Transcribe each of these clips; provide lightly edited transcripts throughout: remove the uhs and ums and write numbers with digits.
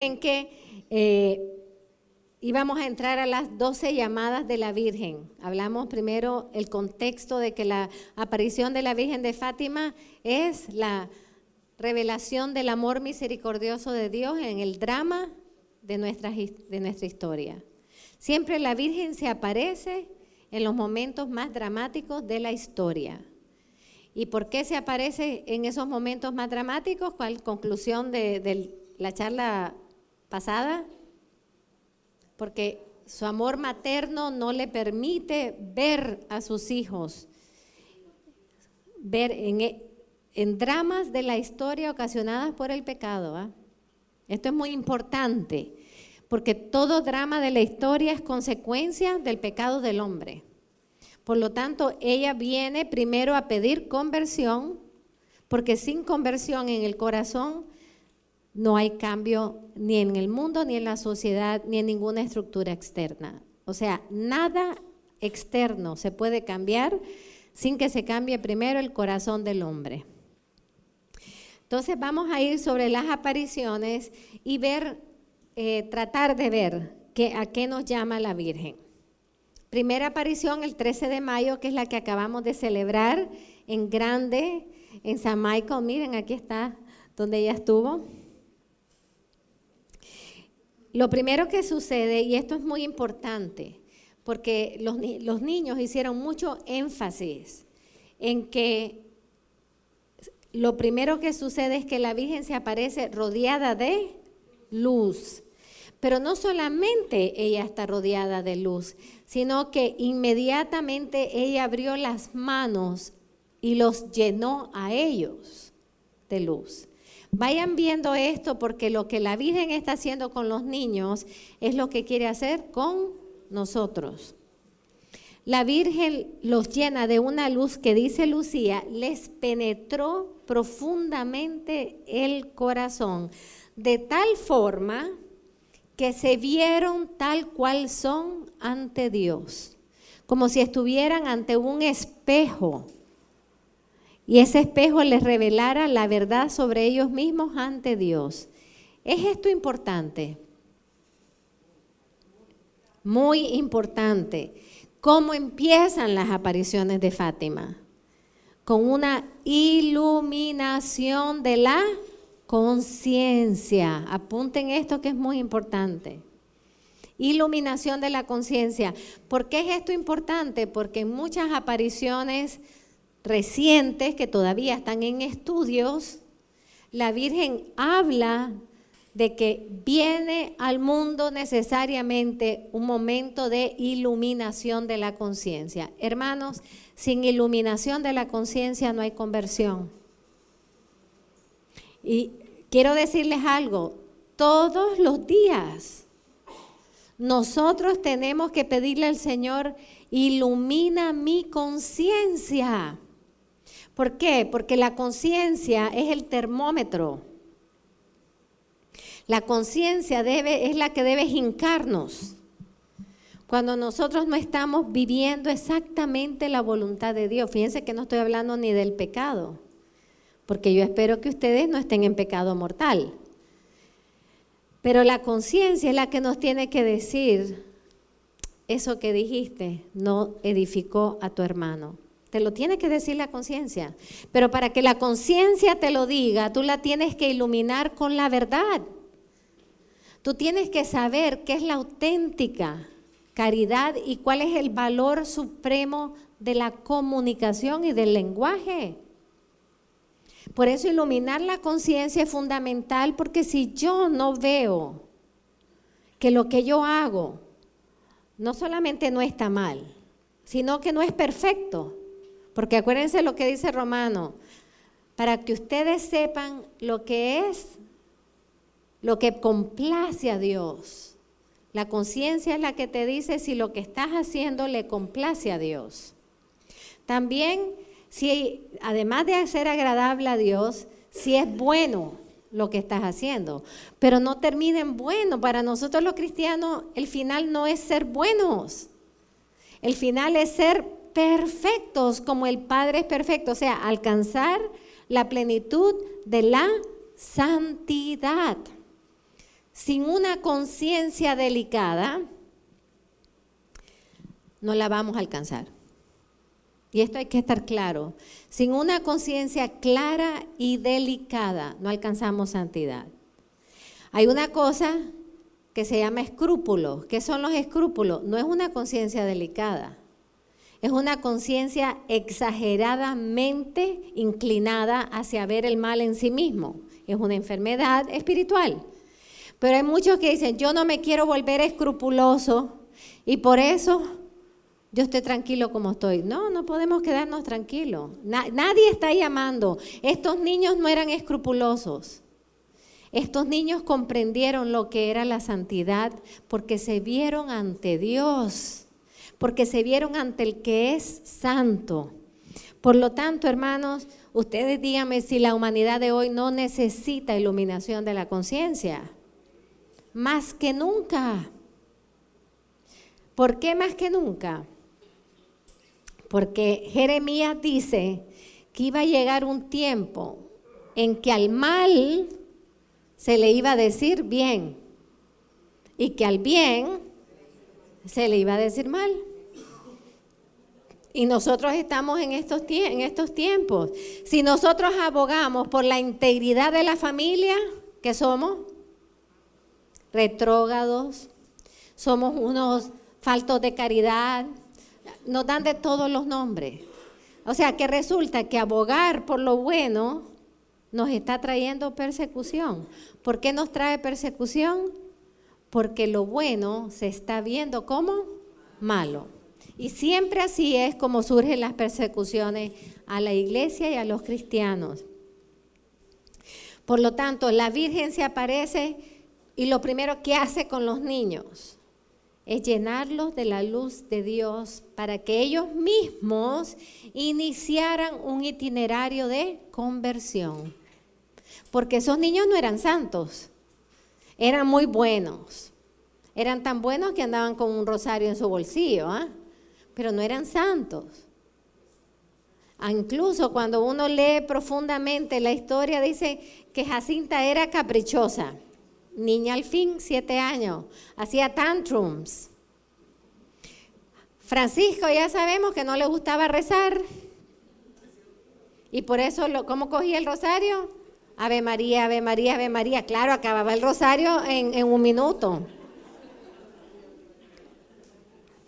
en que íbamos a entrar a las 12 llamadas de la Virgen. Hablamos primero el contexto de que la aparición de la Virgen de Fátima es la revelación del amor misericordioso de Dios en el drama de nuestra historia. Siempre la Virgen se aparece en los momentos más dramáticos de la historia. ¿Y por qué se aparece en esos momentos más dramáticos? ¿Cuál conclusión de la charla pasada? Porque su amor materno no le permite ver a sus hijos, ver en dramas de la historia ocasionadas por el pecado. ¿Eh? Esto es muy importante, porque todo drama de la historia es consecuencia del pecado del hombre. Por lo tanto, ella viene primero a pedir conversión, porque sin conversión en el corazón no hay cambio ni en el mundo, ni en la sociedad, ni en ninguna estructura externa. O sea, nada externo se puede cambiar sin que se cambie primero el corazón del hombre. Entonces vamos a ir sobre las apariciones y ver, tratar de ver a qué nos llama la Virgen. Primera aparición el 13 de mayo, que es la que acabamos de celebrar en grande en San Michael. Miren, aquí está donde ella estuvo. Lo primero que sucede, y esto es muy importante, porque los niños hicieron mucho énfasis en que lo primero que sucede es que la Virgen se aparece rodeada de luz. Pero no solamente ella está rodeada de luz, sino que inmediatamente ella abrió las manos y los llenó a ellos de luz. Vayan viendo esto, porque lo que la Virgen está haciendo con los niños es lo que quiere hacer con nosotros. La Virgen los llena de una luz que, dice Lucía, les penetró profundamente el corazón, de tal forma que se vieron tal cual son ante Dios, como si estuvieran ante un espejo, y ese espejo les revelara la verdad sobre ellos mismos ante Dios. ¿Es esto importante? Muy importante. ¿Cómo empiezan las apariciones de Fátima? Con una iluminación de la conciencia. Apunten esto, que es muy importante. Iluminación de la conciencia. ¿Por qué es esto importante? Porque en muchas apariciones recientes que todavía están en estudios, la Virgen habla de que viene al mundo necesariamente un momento de iluminación de la conciencia. Hermanos, sin iluminación de la conciencia no hay conversión. Y quiero decirles algo, todos los días nosotros tenemos que pedirle al Señor: ilumina mi conciencia. ¿Por qué? Porque la conciencia es el termómetro. La conciencia es la que debe hincarnos cuando nosotros no estamos viviendo exactamente la voluntad de Dios. Fíjense que no estoy hablando ni del pecado, porque yo espero que ustedes no estén en pecado mortal. Pero la conciencia es la que nos tiene que decir: eso que dijiste no edificó a tu hermano. Te lo tiene que decir la conciencia. Pero para que la conciencia te lo diga, tú la tienes que iluminar con la verdad. Tú tienes que saber qué es la auténtica caridad y cuál es el valor supremo de la comunicación y del lenguaje. Por eso iluminar la conciencia es fundamental, porque si yo no veo que lo que yo hago no solamente no está mal, sino que no es perfecto, porque acuérdense lo que dice Romano, para que ustedes sepan lo que es, lo que complace a Dios. La conciencia es la que te dice si lo que estás haciendo le complace a Dios. También, si además de ser agradable a Dios, si es bueno lo que estás haciendo, pero no termina en bueno. Para nosotros los cristianos, el final no es ser buenos, el final es ser perfectos como el Padre es perfecto, o sea, alcanzar la plenitud de la santidad. sin una conciencia delicada, no la vamos a alcanzar. Y esto hay que estar claro. Sin una conciencia clara y delicada, no alcanzamos santidad. Hay una cosa que se llama escrúpulos. ¿Qué son los escrúpulos? No es una conciencia delicada. Es una conciencia exageradamente inclinada hacia ver el mal en sí mismo. Es una enfermedad espiritual. Pero hay muchos que dicen, yo no me quiero volver escrupuloso y por eso yo estoy tranquilo como estoy. No, no podemos quedarnos tranquilos. Nadie está llamando. Estos niños no eran escrupulosos. Estos niños comprendieron lo que era la santidad porque se vieron ante Dios, porque se vieron ante el que es santo. Por lo tanto, hermanos, ustedes díganme si la humanidad de hoy no necesita iluminación de la conciencia. Más que nunca. ¿Por qué más que nunca? Porque Jeremías dice que iba a llegar un tiempo en que al mal se le iba a decir bien y que al bien se le iba a decir mal. Y nosotros estamos en estos tiempos. Si nosotros abogamos por la integridad de la familia, ¿qué somos? Retrógrados, somos unos faltos de caridad, nos dan de todos los nombres. O sea que resulta que abogar por lo bueno nos está trayendo persecución. ¿Por qué nos trae persecución? Porque lo bueno se está viendo como malo. Y siempre así es como surgen las persecuciones a la iglesia y a los cristianos. Por lo tanto, la Virgen se aparece y lo primero que hace con los niños es llenarlos de la luz de Dios para que ellos mismos iniciaran un itinerario de conversión. Porque esos niños no eran santos, eran muy buenos. Eran tan buenos que andaban con un rosario en su bolsillo, pero no eran santos. Incluso cuando uno lee profundamente la historia, dice que Jacinta era caprichosa. Niña al fin, 7 años, hacía tantrums. Francisco ya sabemos que no le gustaba rezar. Y por eso, ¿cómo cogía el rosario? Ave María, Ave María, Ave María. Claro, acababa el rosario en 1 minuto.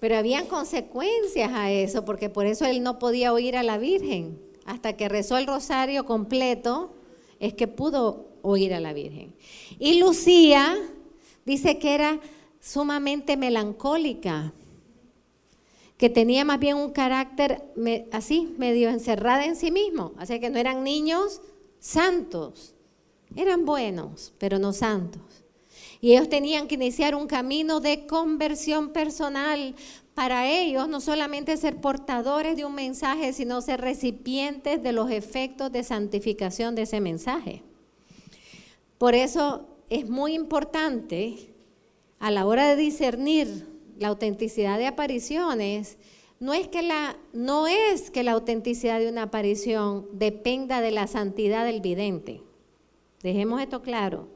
Pero habían consecuencias a eso, porque por eso él no podía oír a la Virgen. Hasta que rezó el rosario completo, es que pudo oír a la Virgen. Y Lucía dice que era sumamente melancólica, que tenía más bien un carácter así, medio encerrada en sí mismo. Así que no eran niños santos, eran buenos, pero no santos. Y ellos tenían que iniciar un camino de conversión personal para ellos, no solamente ser portadores de un mensaje, sino ser recipientes de los efectos de santificación de ese mensaje. Por eso es muy importante a la hora de discernir la autenticidad de apariciones, no es que la autenticidad de una aparición dependa de la santidad del vidente. Dejemos esto claro.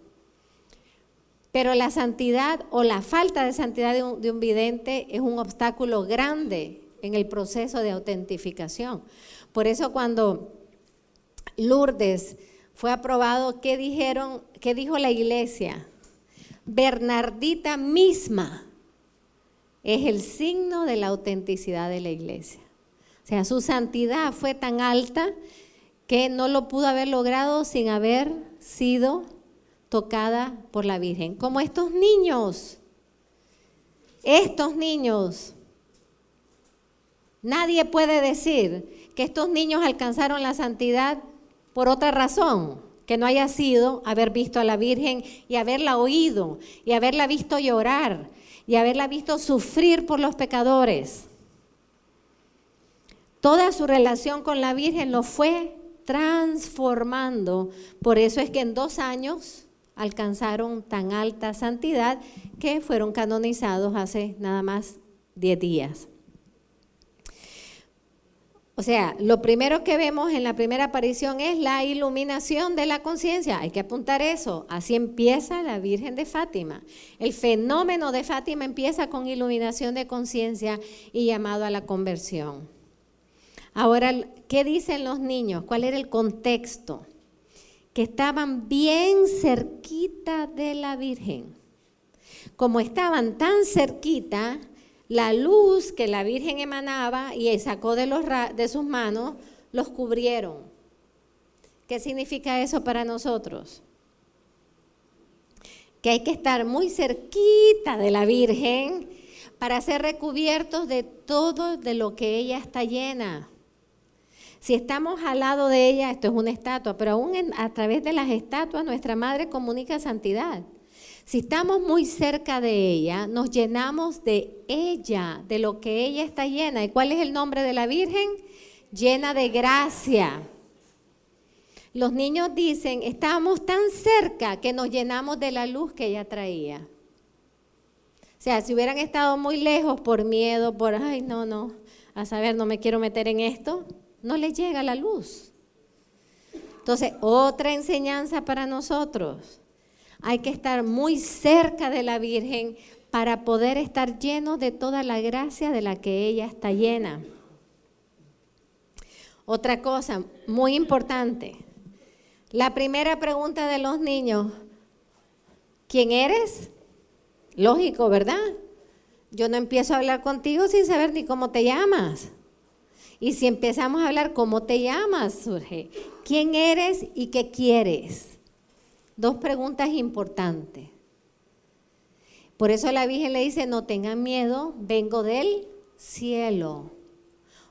Pero la santidad o la falta de santidad de un vidente es un obstáculo grande en el proceso de autentificación. Por eso cuando Lourdes fue aprobado, ¿qué dijo la iglesia? Bernardita misma es el signo de la autenticidad de la iglesia. O sea, su santidad fue tan alta que no lo pudo haber logrado sin haber sido tocada por la Virgen. Como estos niños, nadie puede decir que estos niños alcanzaron la santidad por otra razón, que no haya sido haber visto a la Virgen y haberla oído, y haberla visto llorar, y haberla visto sufrir por los pecadores. Toda su relación con la Virgen lo fue transformando. Por eso es que en 2 años alcanzaron tan alta santidad que fueron canonizados hace nada más 10 días. O sea, lo primero que vemos en la primera aparición es la iluminación de la conciencia. Hay que apuntar eso. Así empieza la Virgen de Fátima. El fenómeno de Fátima empieza con iluminación de conciencia y llamado a la conversión. Ahora, ¿qué dicen los niños? ¿Cuál era el contexto? Que estaban bien cerquita de la Virgen. Como estaban tan cerquita, la luz que la Virgen emanaba y sacó de sus manos, los cubrieron. ¿Qué significa eso para nosotros? Que hay que estar muy cerquita de la Virgen para ser recubiertos de todo de lo que ella está llena. Si estamos al lado de ella, esto es una estatua, pero aún a través de las estatuas nuestra Madre comunica santidad. Si estamos muy cerca de ella, nos llenamos de ella, de lo que ella está llena. ¿Y cuál es el nombre de la Virgen? Llena de gracia. Los niños dicen, estábamos tan cerca que nos llenamos de la luz que ella traía. O sea, si hubieran estado muy lejos por miedo, ay, no, a saber, no me quiero meter en esto, no les llega la luz. Entonces, otra enseñanza para nosotros. Hay que estar muy cerca de la Virgen para poder estar llenos de toda la gracia de la que ella está llena. Otra cosa muy importante. La primera pregunta de los niños, ¿quién eres? Lógico, ¿verdad? Yo no empiezo a hablar contigo sin saber ni cómo te llamas. Y si empezamos a hablar cómo te llamas, surge, ¿quién eres y qué quieres? Dos preguntas importantes. Por eso la Virgen le dice, no tengan miedo, vengo del cielo.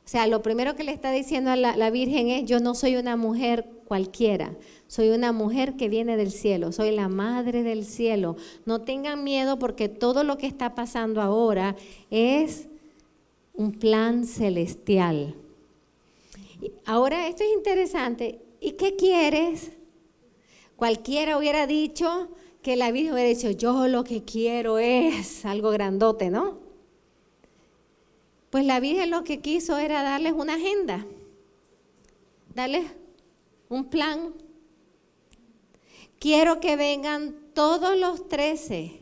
O sea, lo primero que le está diciendo a la Virgen es, yo no soy una mujer cualquiera, soy una mujer que viene del cielo, soy la madre del cielo. No tengan miedo porque todo lo que está pasando ahora es un plan celestial. Ahora, esto es interesante. ¿Y qué quieres? Cualquiera hubiera dicho que la Virgen hubiera dicho, yo lo que quiero es algo grandote, ¿no? Pues la Virgen lo que quiso era darles una agenda, darles un plan. Quiero que vengan todos los 13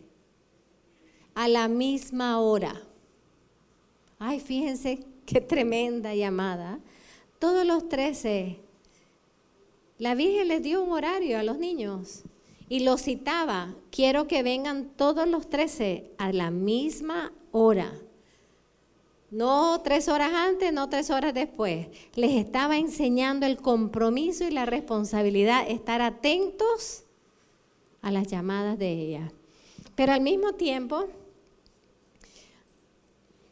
a la misma hora. Ay, fíjense qué tremenda llamada. Todos los 13. La Virgen les dio un horario a los niños y los citaba. Quiero que vengan todos los 13 a la misma hora. No 3 horas antes, no 3 horas después. Les estaba enseñando el compromiso y la responsabilidad, estar atentos a las llamadas de ella. Pero al mismo tiempo,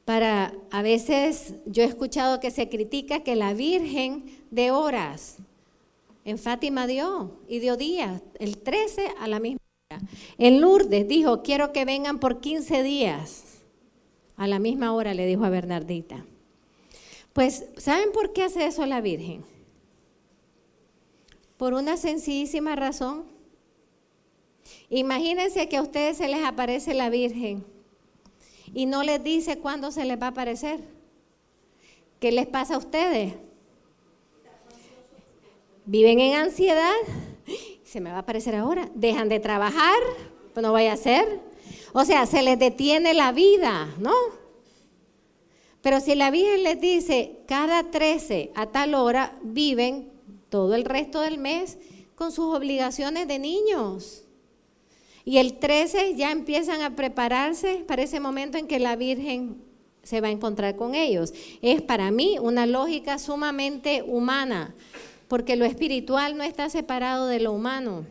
a veces yo he escuchado que se critica que la Virgen de horas en Fátima dio días, el 13 a la misma hora. En Lourdes dijo, quiero que vengan por 15 días. A la misma hora le dijo a Bernardita. Pues, ¿saben por qué hace eso la Virgen? Por una sencillísima razón. Imagínense que a ustedes se les aparece la Virgen y no les dice cuándo se les va a aparecer. ¿Qué les pasa a ustedes? Viven en ansiedad, se me va a aparecer ahora, dejan de trabajar, pues no vaya a ser. O sea, se les detiene la vida, ¿no? Pero si la Virgen les dice, cada 13 a tal hora viven todo el resto del mes con sus obligaciones de niños. Y el 13 ya empiezan a prepararse para ese momento en que la Virgen se va a encontrar con ellos. Es para mí una lógica sumamente humana, porque lo espiritual no está separado de lo humano.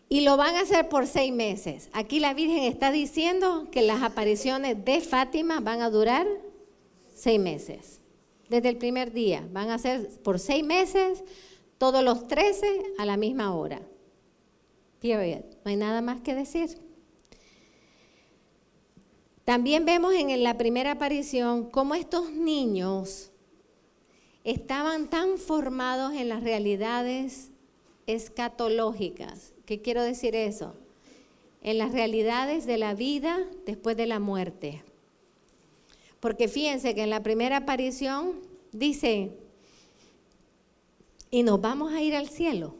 Y lo van a hacer por 6 meses. Aquí la Virgen está diciendo que las apariciones de Fátima van a durar 6 meses. Desde el primer día. Van a ser por 6 meses, todos los 13 a la misma hora. Period. No hay nada más que decir. También vemos en la primera aparición cómo estos niños estaban tan formados en las realidades escatológicas. ¿Qué quiero decir eso? En las realidades de la vida después de la muerte. Porque fíjense que en la primera aparición dice, y nos vamos a ir al cielo.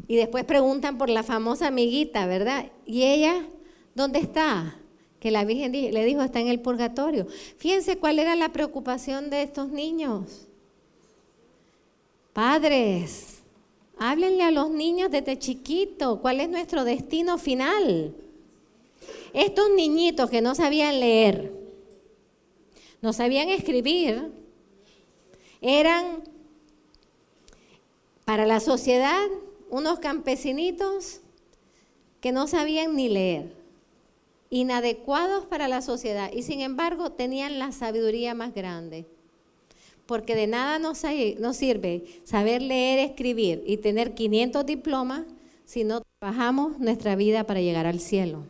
Y después preguntan por la famosa amiguita, ¿verdad? ¿Y ella dónde está? Que la Virgen le dijo, está en el purgatorio. Fíjense cuál era la preocupación de estos niños. Padres, háblenle a los niños desde chiquito, ¿cuál es nuestro destino final? Estos niñitos que no sabían leer, no sabían escribir, eran para la sociedad unos campesinitos que no sabían ni leer, inadecuados para la sociedad, y sin embargo tenían la sabiduría más grande. Porque de nada nos sirve saber leer, escribir y tener 500 diplomas si no trabajamos nuestra vida para llegar al cielo.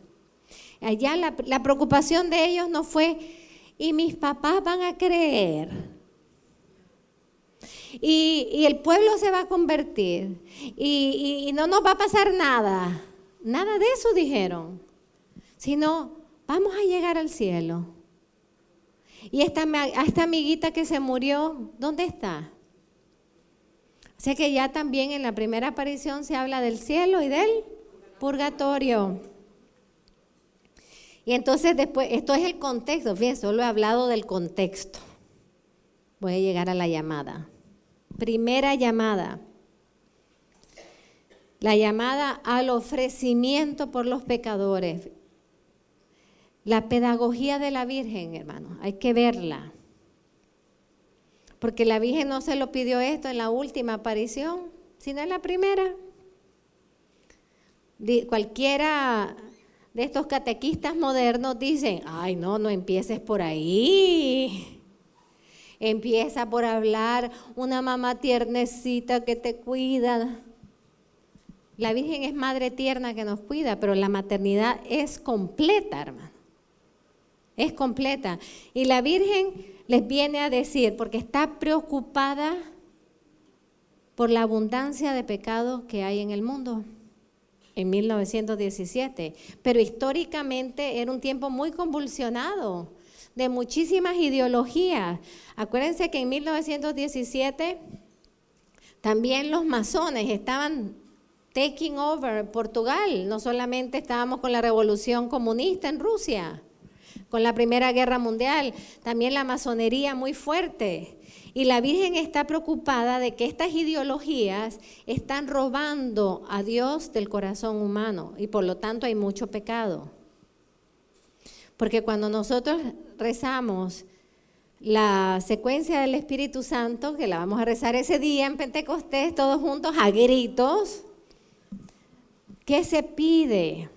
Allá la preocupación de ellos no fue, ¿y mis papás van a creer? Y el pueblo se va a convertir y no nos va a pasar nada. Nada de eso dijeron, sino vamos a llegar al cielo. Y esta amiguita que se murió, ¿dónde está? O sea que ya también en la primera aparición se habla del cielo y del purgatorio. Y entonces después, esto es el contexto, fíjense, solo he hablado del contexto. Voy a llegar a la llamada. Primera llamada. La llamada al ofrecimiento por los pecadores. La pedagogía de la Virgen, hermano, hay que verla. Porque la Virgen no se lo pidió esto en la última aparición, sino en la primera. Cualquiera de estos catequistas modernos dicen, ay, no empieces por ahí. Empieza por hablar una mamá tiernecita que te cuida. La Virgen es madre tierna que nos cuida, pero la maternidad es completa, hermano. Es completa. Y la Virgen les viene a decir, porque está preocupada por la abundancia de pecados que hay en el mundo en 1917. Pero históricamente era un tiempo muy convulsionado, de muchísimas ideologías. Acuérdense que en 1917 también los masones estaban taking over Portugal. No solamente estábamos con la revolución comunista en Rusia, con la Primera Guerra Mundial, también la masonería muy fuerte. Y la Virgen está preocupada de que estas ideologías están robando a Dios del corazón humano y por lo tanto hay mucho pecado. Porque cuando nosotros rezamos la secuencia del Espíritu Santo, que la vamos a rezar ese día en Pentecostés, todos juntos a gritos, ¿qué se pide?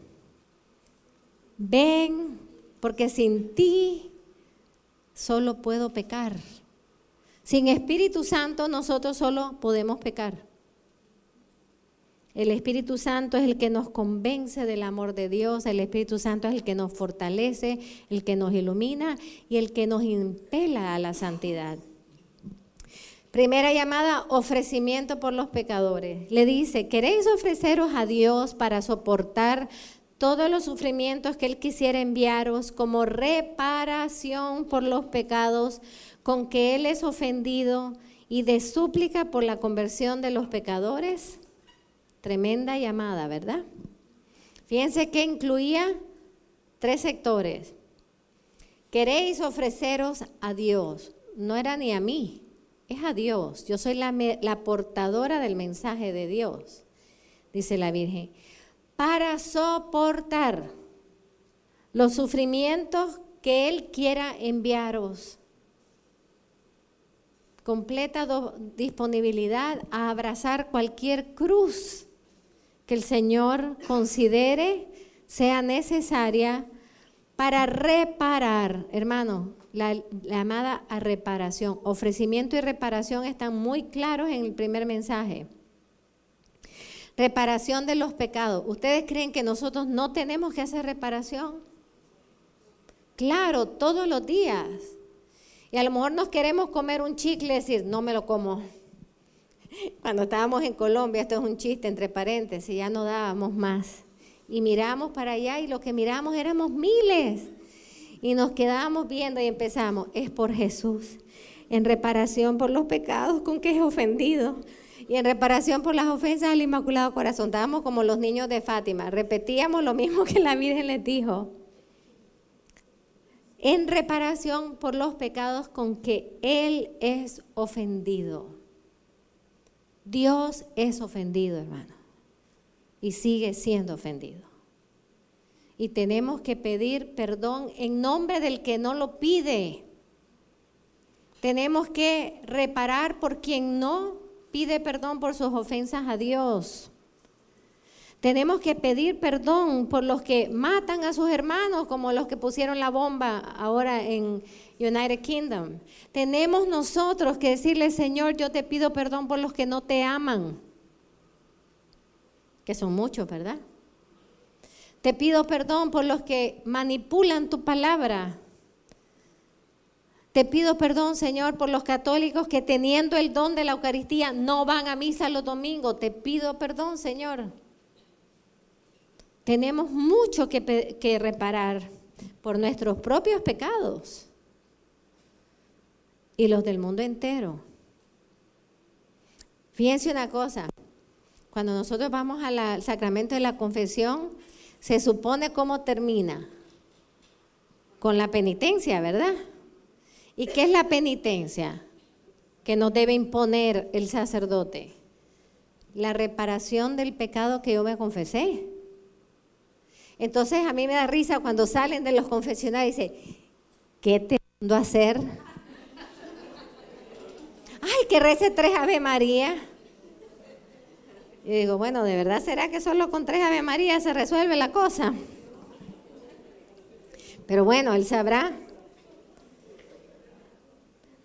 Ven, porque sin ti solo puedo pecar. Sin Espíritu Santo nosotros solo podemos pecar. El Espíritu Santo es el que nos convence del amor de Dios, el Espíritu Santo es el que nos fortalece, el que nos ilumina y el que nos impela a la santidad. Primera llamada, ofrecimiento por los pecadores. Le dice, ¿queréis ofreceros a Dios para soportar todos los sufrimientos que Él quisiera enviaros como reparación por los pecados con que Él es ofendido y de súplica por la conversión de los pecadores? Tremenda llamada, ¿verdad? Fíjense que incluía 3 sectores. Queréis ofreceros a Dios. No era ni a mí, es a Dios. Yo soy la portadora del mensaje de Dios, dice la Virgen, para soportar los sufrimientos que Él quiera enviaros. Completa disponibilidad a abrazar cualquier cruz que el Señor considere sea necesaria para reparar. Hermano, la llamada a reparación, ofrecimiento y reparación están muy claros en el primer mensaje. Reparación de los pecados. ¿Ustedes creen que nosotros no tenemos que hacer reparación? Claro, todos los días. Y a lo mejor nos queremos comer un chicle y decir, no me lo como. Cuando estábamos en Colombia, esto es un chiste entre paréntesis, ya no dábamos más. Y miramos para allá y lo que miramos éramos miles. Y nos quedábamos viendo y empezamos, es por Jesús, en reparación por los pecados con que es ofendido y en reparación por las ofensas al Inmaculado Corazón. Estábamos como los niños de Fátima, repetíamos lo mismo que la Virgen les dijo. En reparación por los pecados con que Él es ofendido. Dios es ofendido, hermano, y sigue siendo ofendido. Y tenemos que pedir perdón en nombre del que no lo pide. Tenemos que reparar por quien no pide perdón por sus ofensas a Dios. Tenemos que pedir perdón por los que matan a sus hermanos, como los que pusieron la bomba ahora en United Kingdom. Tenemos nosotros que decirle, Señor, yo te pido perdón por los que no te aman, que son muchos, ¿verdad? Te pido perdón por los que manipulan tu palabra. Te pido perdón, Señor, por los católicos que teniendo el don de la Eucaristía no van a misa los domingos. Te pido perdón, Señor. Tenemos mucho que reparar por nuestros propios pecados y los del mundo entero. Fíjense una cosa, cuando nosotros vamos al sacramento de la confesión, se supone cómo termina, con la penitencia, ¿verdad? ¿Y qué es la penitencia que nos debe imponer el sacerdote? La reparación del pecado que yo me confesé. Entonces a mí me da risa cuando salen de los confesionarios y dicen, ¿qué te mando a hacer? Ay, que rece 3 Ave María. Y digo, bueno, ¿de verdad será que solo con 3 Ave María se resuelve la cosa? Pero bueno, Él sabrá.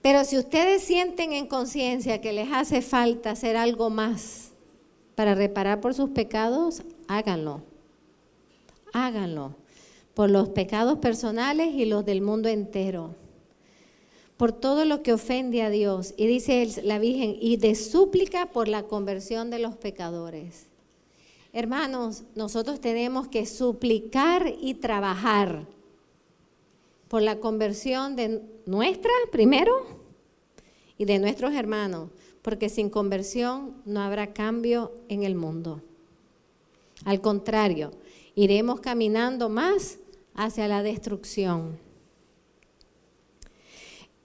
Pero si ustedes sienten en conciencia que les hace falta hacer algo más para reparar por sus pecados, háganlo. Háganlo. Por los pecados personales y los del mundo entero. Por todo lo que ofende a Dios. Y dice la Virgen, y de súplica por la conversión de los pecadores. Hermanos, nosotros tenemos que suplicar y trabajar por la conversión de nuestra primero y de nuestros hermanos, porque sin conversión no habrá cambio en el mundo. Al contrario, iremos caminando más hacia la destrucción.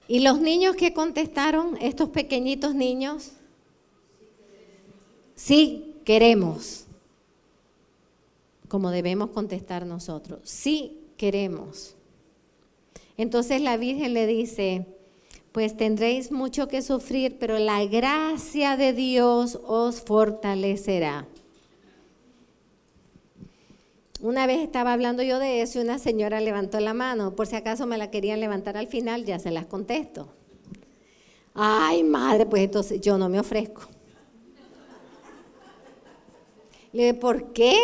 ¿Y los niños que contestaron, estos pequeñitos niños? Sí queremos, como debemos contestar nosotros, sí queremos. Entonces la Virgen le dice, pues tendréis mucho que sufrir, pero la gracia de Dios os fortalecerá. Una vez estaba hablando yo de eso y una señora levantó la mano, por si acaso me la querían levantar al final, ya se las contesto. Ay, madre, pues entonces yo no me ofrezco. Le dije, ¿por qué?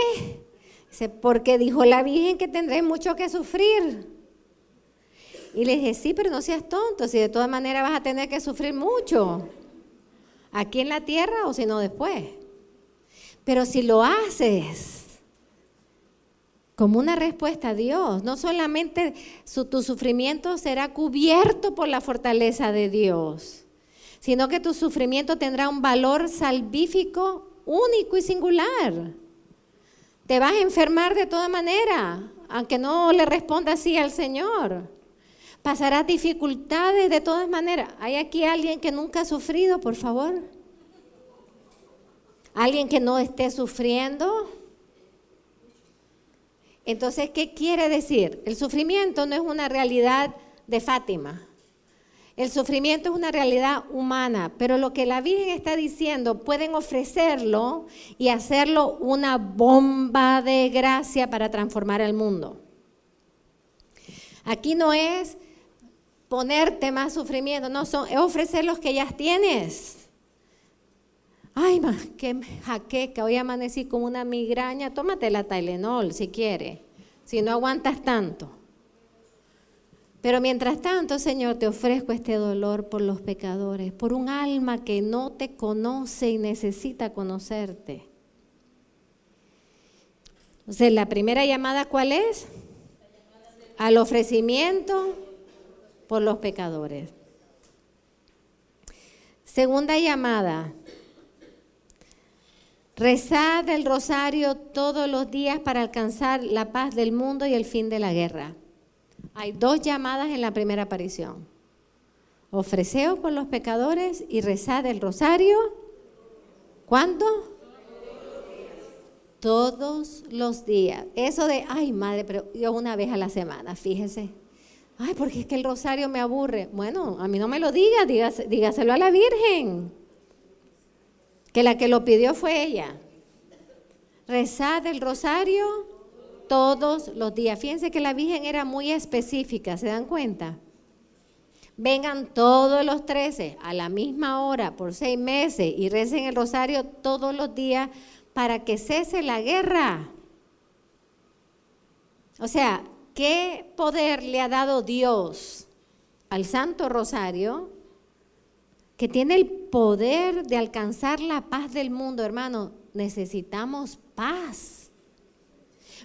Dice, porque dijo la Virgen que tendréis mucho que sufrir. Y le dije, sí, pero no seas tonto, si de todas maneras vas a tener que sufrir mucho, aquí en la tierra o si no después. Pero si lo haces como una respuesta a Dios, no solamente tu sufrimiento será cubierto por la fortaleza de Dios, sino que tu sufrimiento tendrá un valor salvífico único y singular. Te vas a enfermar de toda manera, aunque no le responda así al Señor. Pasarás dificultades de todas maneras. ¿Hay aquí alguien que nunca ha sufrido, por favor? ¿Alguien que no esté sufriendo? Entonces, ¿qué quiere decir? El sufrimiento no es una realidad de Fátima. El sufrimiento es una realidad humana, pero lo que la Virgen está diciendo, pueden ofrecerlo y hacerlo una bomba de gracia para transformar el mundo. Aquí no es ponerte más sufrimiento, no, es ofrecer los que ya tienes. Ay, qué jaqueca, hoy amanecí con una migraña, tómate la Tylenol si quieres, si no aguantas tanto. Pero mientras tanto, Señor, te ofrezco este dolor por los pecadores, por un alma que no te conoce y necesita conocerte. Entonces, la primera llamada, ¿cuál es? al ofrecimiento por los pecadores. Segunda llamada. Rezad el rosario todos los días para alcanzar la paz del mundo y el fin de la guerra. Hay 2 llamadas en la primera aparición. Ofreceos por los pecadores y rezad el rosario. ¿Cuándo? Todos los días. Eso de, ay madre, pero yo una vez a la semana, fíjese. Ay, porque es que el rosario me aburre. Bueno, a mí no me lo diga, dígaselo a la Virgen. Que la que lo pidió fue ella. Rezad el rosario todos los días. Fíjense que la Virgen era muy específica, ¿se dan cuenta? Vengan todos los 13 a la misma hora por 6 meses y recen el rosario todos los días para que cese la guerra. O sea, ¿qué poder le ha dado Dios al Santo Rosario? Que tiene el poder de alcanzar la paz del mundo, hermano. Necesitamos paz.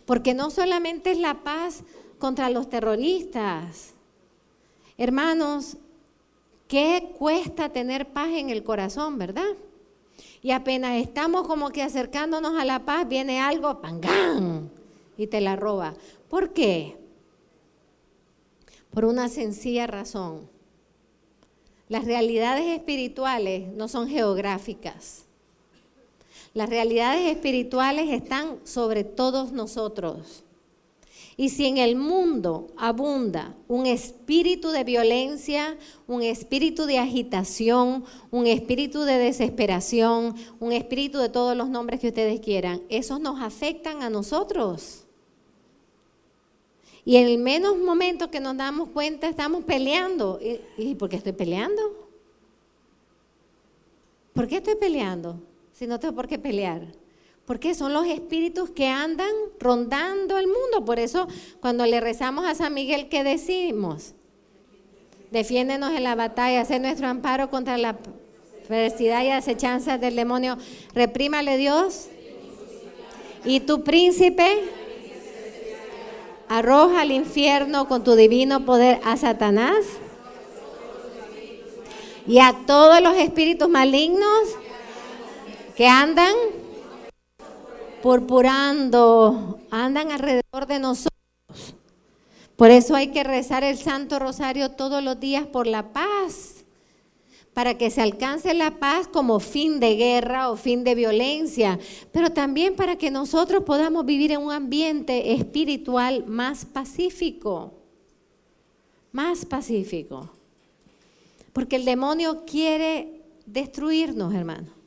Porque no solamente es la paz contra los terroristas. Hermanos, ¿qué cuesta tener paz en el corazón, verdad? Y apenas estamos como que acercándonos a la paz, viene algo, ¡pangán! Y te la roba. ¿Por qué? Por una sencilla razón. Las realidades espirituales no son geográficas. Las realidades espirituales están sobre todos nosotros. Y si en el mundo abunda un espíritu de violencia, un espíritu de agitación, un espíritu de desesperación, un espíritu de todos los nombres que ustedes quieran, esos nos afectan a nosotros. Y en el menos momento que nos damos cuenta estamos peleando. ¿Y por qué estoy peleando? ¿Por qué estoy peleando si no tengo por qué pelear? Porque son los espíritus que andan rondando el mundo. Por eso cuando le rezamos a San Miguel, ¿qué decimos? Defiéndenos en la batalla, sé nuestro amparo contra la perversidad y acechanzas del demonio. Reprímale Dios. Y tu príncipe arroja al infierno con tu divino poder a Satanás y a todos los espíritus malignos que andan purpurando, andan alrededor de nosotros. Por eso hay que rezar el Santo Rosario todos los días por la paz, para que se alcance la paz como fin de guerra o fin de violencia, pero también para que nosotros podamos vivir en un ambiente espiritual más pacífico, porque el demonio quiere destruirnos, hermano.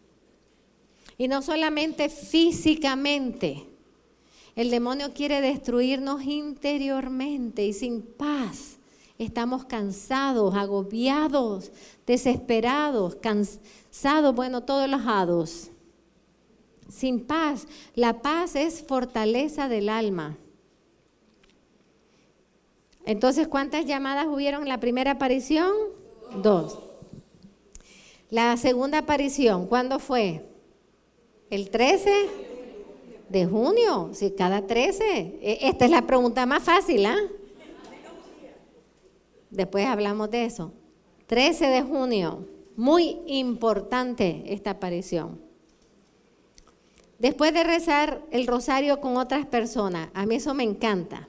Y no solamente físicamente, el demonio quiere destruirnos interiormente y sin paz. Estamos cansados, agobiados, desesperados, todos los hados. Sin paz. La paz es fortaleza del alma. Entonces, ¿cuántas llamadas hubieron en la primera aparición? 2. La segunda aparición, ¿cuándo fue? ¿El 13 de junio? Sí, cada 13. Esta es la pregunta más fácil, ¿ah? Después hablamos de eso. 13 de junio, muy importante esta aparición. Después de rezar el rosario con otras personas, a mí eso me encanta.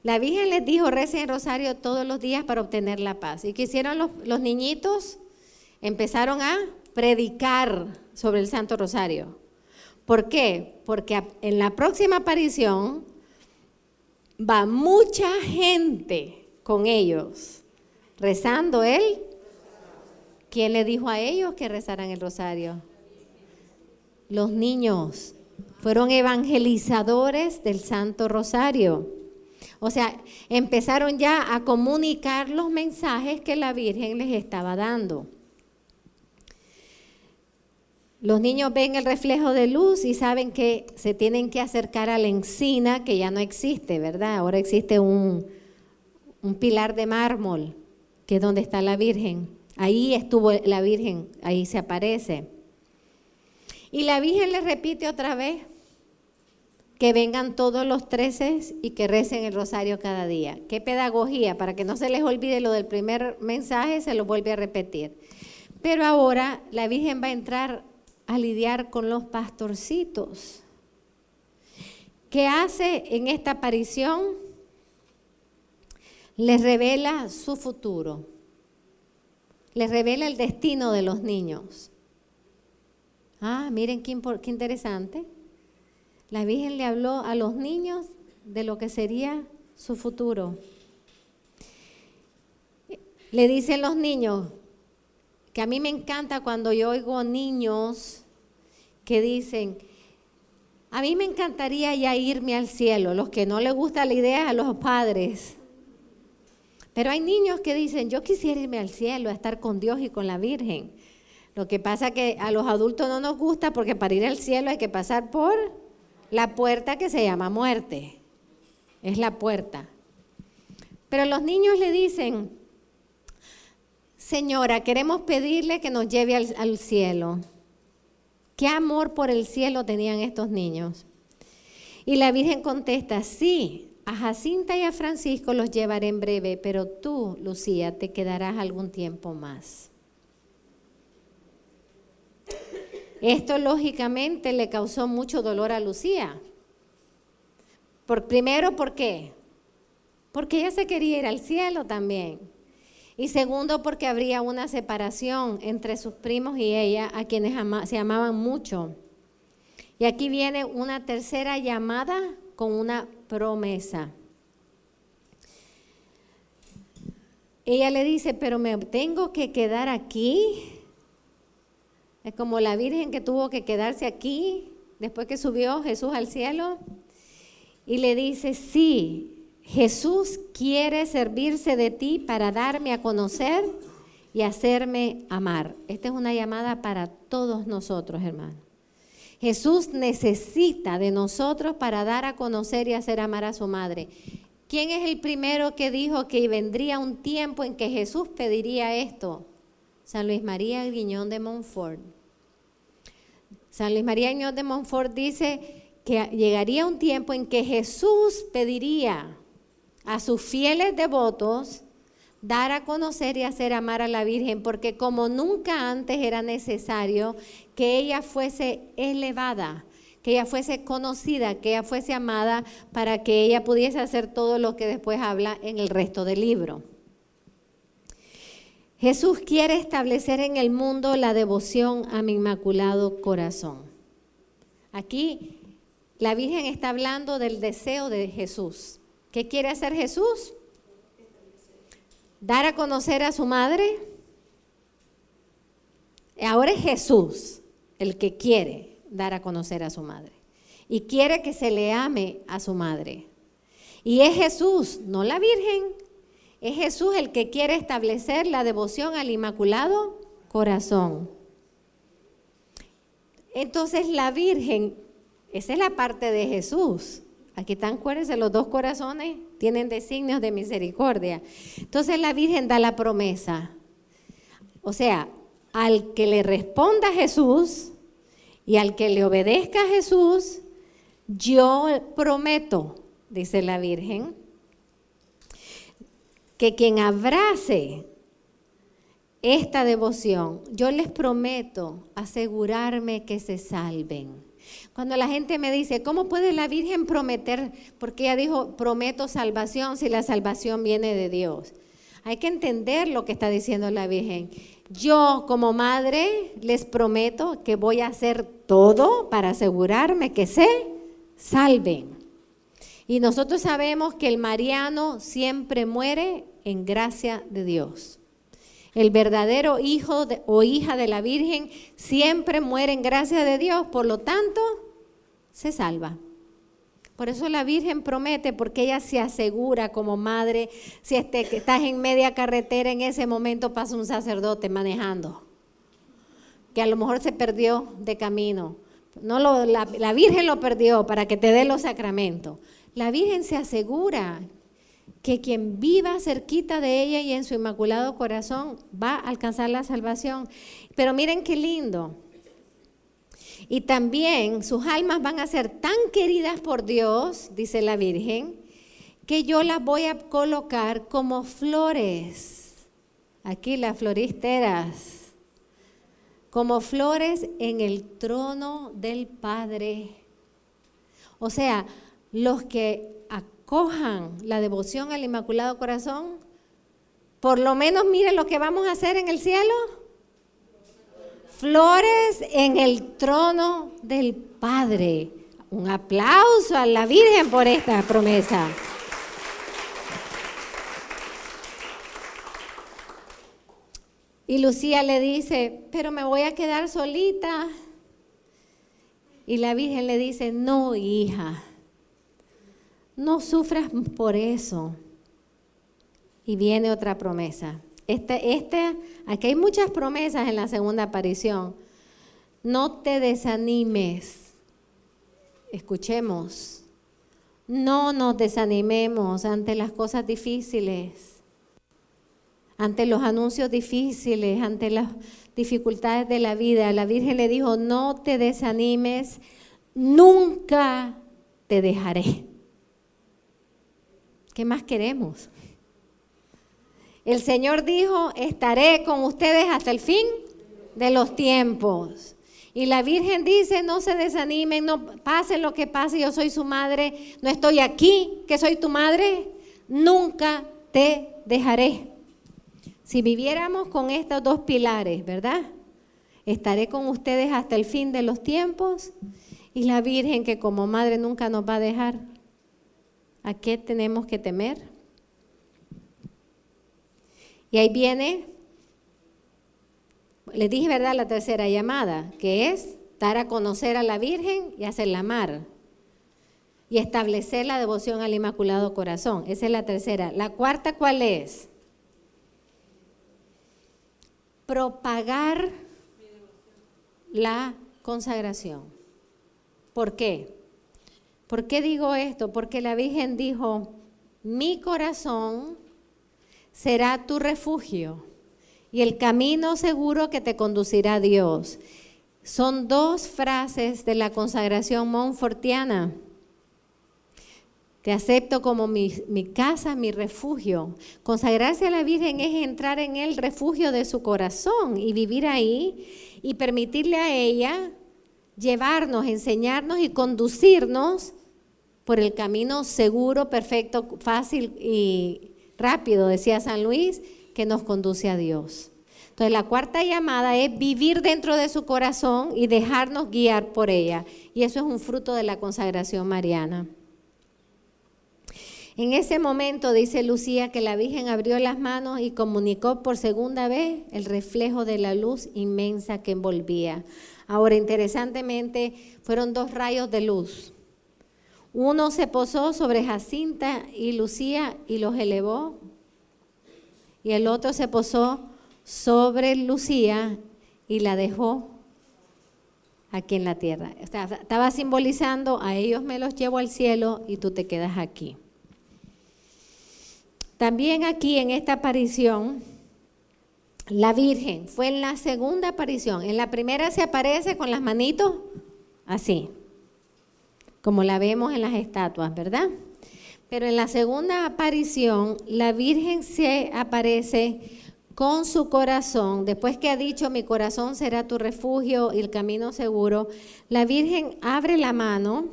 La Virgen les dijo, recen el rosario todos los días para obtener la paz. ¿Y qué hicieron los niñitos? Empezaron a predicar sobre el Santo Rosario. ¿Por qué? Porque en la próxima aparición va mucha gente con ellos, rezando él. ¿Quién le dijo a ellos que rezaran el rosario? Los niños fueron evangelizadores del Santo Rosario. O sea, empezaron ya a comunicar los mensajes que la Virgen les estaba dando. Los niños ven el reflejo de luz y saben que se tienen que acercar a la encina, que ya no existe, ¿verdad? Ahora existe un pilar de mármol, que es donde está la Virgen. Ahí estuvo la Virgen, ahí se aparece. Y la Virgen le repite otra vez que vengan todos los 13 y que recen el rosario cada día. Qué pedagogía, para que no se les olvide lo del primer mensaje, se lo vuelve a repetir. Pero ahora la Virgen va a entrar a lidiar con los pastorcitos. ¿Qué hace en esta aparición? Les revela su futuro. Les revela el destino de los niños. Ah, miren qué interesante. La Virgen le habló a los niños de lo que sería su futuro. Le dicen los niños, que a mí me encanta cuando yo oigo niños que dicen, a mí me encantaría ya irme al cielo. Los que no les gusta la idea a los padres. Pero hay niños que dicen, yo quisiera irme al cielo, a estar con Dios y con la Virgen. Lo que pasa que a los adultos no nos gusta porque para ir al cielo hay que pasar por la puerta que se llama muerte. Es la puerta. Pero los niños le dicen, Señora, queremos pedirle que nos lleve al cielo. ¿Qué amor por el cielo tenían estos niños? Y la Virgen contesta, sí, a Jacinta y a Francisco los llevaré en breve, pero tú, Lucía, te quedarás algún tiempo más. Esto lógicamente le causó mucho dolor a Lucía. Primero, ¿por qué? Porque ella se quería ir al cielo también. Y segundo, porque habría una separación entre sus primos y ella, a quienes se amaban mucho. Y aquí viene una tercera llamada con una promesa. Ella le dice, pero me tengo que quedar aquí. Es como la Virgen que tuvo que quedarse aquí después que subió Jesús al cielo. Y le dice, sí, Jesús quiere servirse de ti para darme a conocer y hacerme amar. Esta es una llamada para todos nosotros, hermanos. Jesús necesita de nosotros para dar a conocer y hacer amar a su madre. ¿Quién es el primero que dijo que vendría un tiempo en que Jesús pediría esto? San Luis María Griñón de Montfort. San Luis María Griñón de Montfort dice que llegaría un tiempo en que Jesús pediría a sus fieles devotos dar a conocer y hacer amar a la Virgen, porque como nunca antes era necesario que ella fuese elevada, que ella fuese conocida, que ella fuese amada, para que ella pudiese hacer todo lo que después habla en el resto del libro. Jesús quiere establecer en el mundo la devoción a mi inmaculado corazón. Aquí la Virgen está hablando del deseo de Jesús. ¿Qué quiere hacer Jesús? Dar a conocer a su madre. Ahora es Jesús el que quiere dar a conocer a su madre. Y quiere que se le ame a su madre. Y es Jesús, no la Virgen. Es Jesús el que quiere establecer la devoción al Inmaculado Corazón. Entonces la Virgen, esa es la parte de Jesús. Aquí están, acuérdense, los dos corazones tienen designios de misericordia. Entonces la Virgen da la promesa. O sea, al que le responda a Jesús y al que le obedezca a Jesús, yo prometo, dice la Virgen, que quien abrace esta devoción, yo les prometo asegurarme que se salven. Cuando la gente me dice, ¿cómo puede la Virgen prometer? Porque ella dijo, prometo salvación si la salvación viene de Dios. Hay que entender lo que está diciendo la Virgen. Yo como madre les prometo que voy a hacer todo para asegurarme que se salven. Y nosotros sabemos que el mariano siempre muere en gracia de Dios. El verdadero hijo o hija de la Virgen siempre muere en gracia de Dios, por lo tanto, se salva. Por eso la Virgen promete, porque ella se asegura como madre, si estás en media carretera, en ese momento pasa un sacerdote manejando, que a lo mejor se perdió de camino. La Virgen lo perdió para que te dé los sacramentos. La Virgen se asegura que quien viva cerquita de ella y en su inmaculado corazón va a alcanzar la salvación. Pero miren qué lindo. Y también sus almas van a ser tan queridas por Dios, dice la Virgen, que yo las voy a colocar como flores. Aquí las floristeras. Como flores en el trono del Padre. O sea, los que acojan la devoción al Inmaculado Corazón, por lo menos miren lo que vamos a hacer en el cielo. Flores en el trono del Padre. Un aplauso a la Virgen por esta promesa. Y Lucía le dice, pero me voy a quedar solita. Y la Virgen le dice, no, hija, no sufras por eso. Y viene otra promesa. Aquí hay muchas promesas en la segunda aparición. No te desanimes. Escuchemos. No nos desanimemos ante las cosas difíciles, ante los anuncios difíciles, ante las dificultades de la vida. La Virgen le dijo, no te desanimes, nunca te dejaré. ¿Qué más queremos? El Señor dijo, estaré con ustedes hasta el fin de los tiempos. Y la Virgen dice, no se desanimen, no pase lo que pase, yo soy su madre, no estoy aquí, que soy tu madre, nunca te dejaré. Si viviéramos con estos dos pilares, ¿verdad? Estaré con ustedes hasta el fin de los tiempos, y la Virgen que como madre nunca nos va a dejar. ¿A qué tenemos que temer? Y ahí viene, les dije, ¿verdad?, la tercera llamada, que es dar a conocer a la Virgen y hacerla amar. Y establecer la devoción al Inmaculado Corazón. Esa es la tercera. La cuarta, ¿cuál es? Propagar la consagración. ¿Por qué? ¿Por qué digo esto? Porque la Virgen dijo, mi corazón será tu refugio y el camino seguro que te conducirá a Dios. Son dos frases de la consagración montfortiana. Te acepto como mi casa, mi refugio. Consagrarse a la Virgen es entrar en el refugio de su corazón y vivir ahí y permitirle a ella llevarnos, enseñarnos y conducirnos por el camino seguro, perfecto, fácil y rápido, decía San Luis, que nos conduce a Dios. Entonces la cuarta llamada es vivir dentro de su corazón y dejarnos guiar por ella. Y eso es un fruto de la consagración mariana. En ese momento, dice Lucía, que la Virgen abrió las manos y comunicó por segunda vez el reflejo de la luz inmensa que envolvía. Ahora, interesantemente, fueron dos rayos de luz. Uno se posó sobre Jacinta y Lucía y los elevó, y el otro se posó sobre Lucía y la dejó aquí en la tierra. O sea, estaba simbolizando, a ellos me los llevo al cielo y tú te quedas aquí. También aquí en esta aparición, la Virgen fue en la segunda aparición. En la primera se aparece con las manitos así, como la vemos en las estatuas, ¿verdad? Pero en la segunda aparición, la Virgen se aparece con su corazón. Después que ha dicho, mi corazón será tu refugio y el camino seguro, la Virgen abre la mano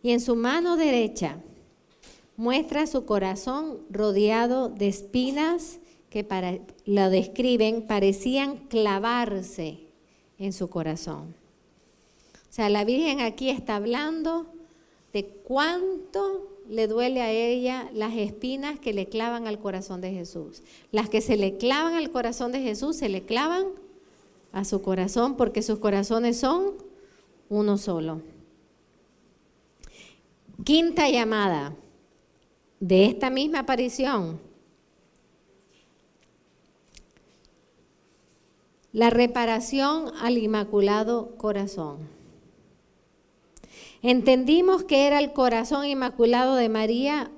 y en su mano derecha muestra su corazón rodeado de espinas que lo describen, parecían clavarse en su corazón. O sea, la Virgen aquí está hablando de cuánto le duele a ella las espinas que le clavan al corazón de Jesús. Las que se le clavan al corazón de Jesús, se le clavan a su corazón porque sus corazones son uno solo. Quinta llamada de esta misma aparición. La reparación al Inmaculado Corazón. Entendimos que era el corazón inmaculado de María,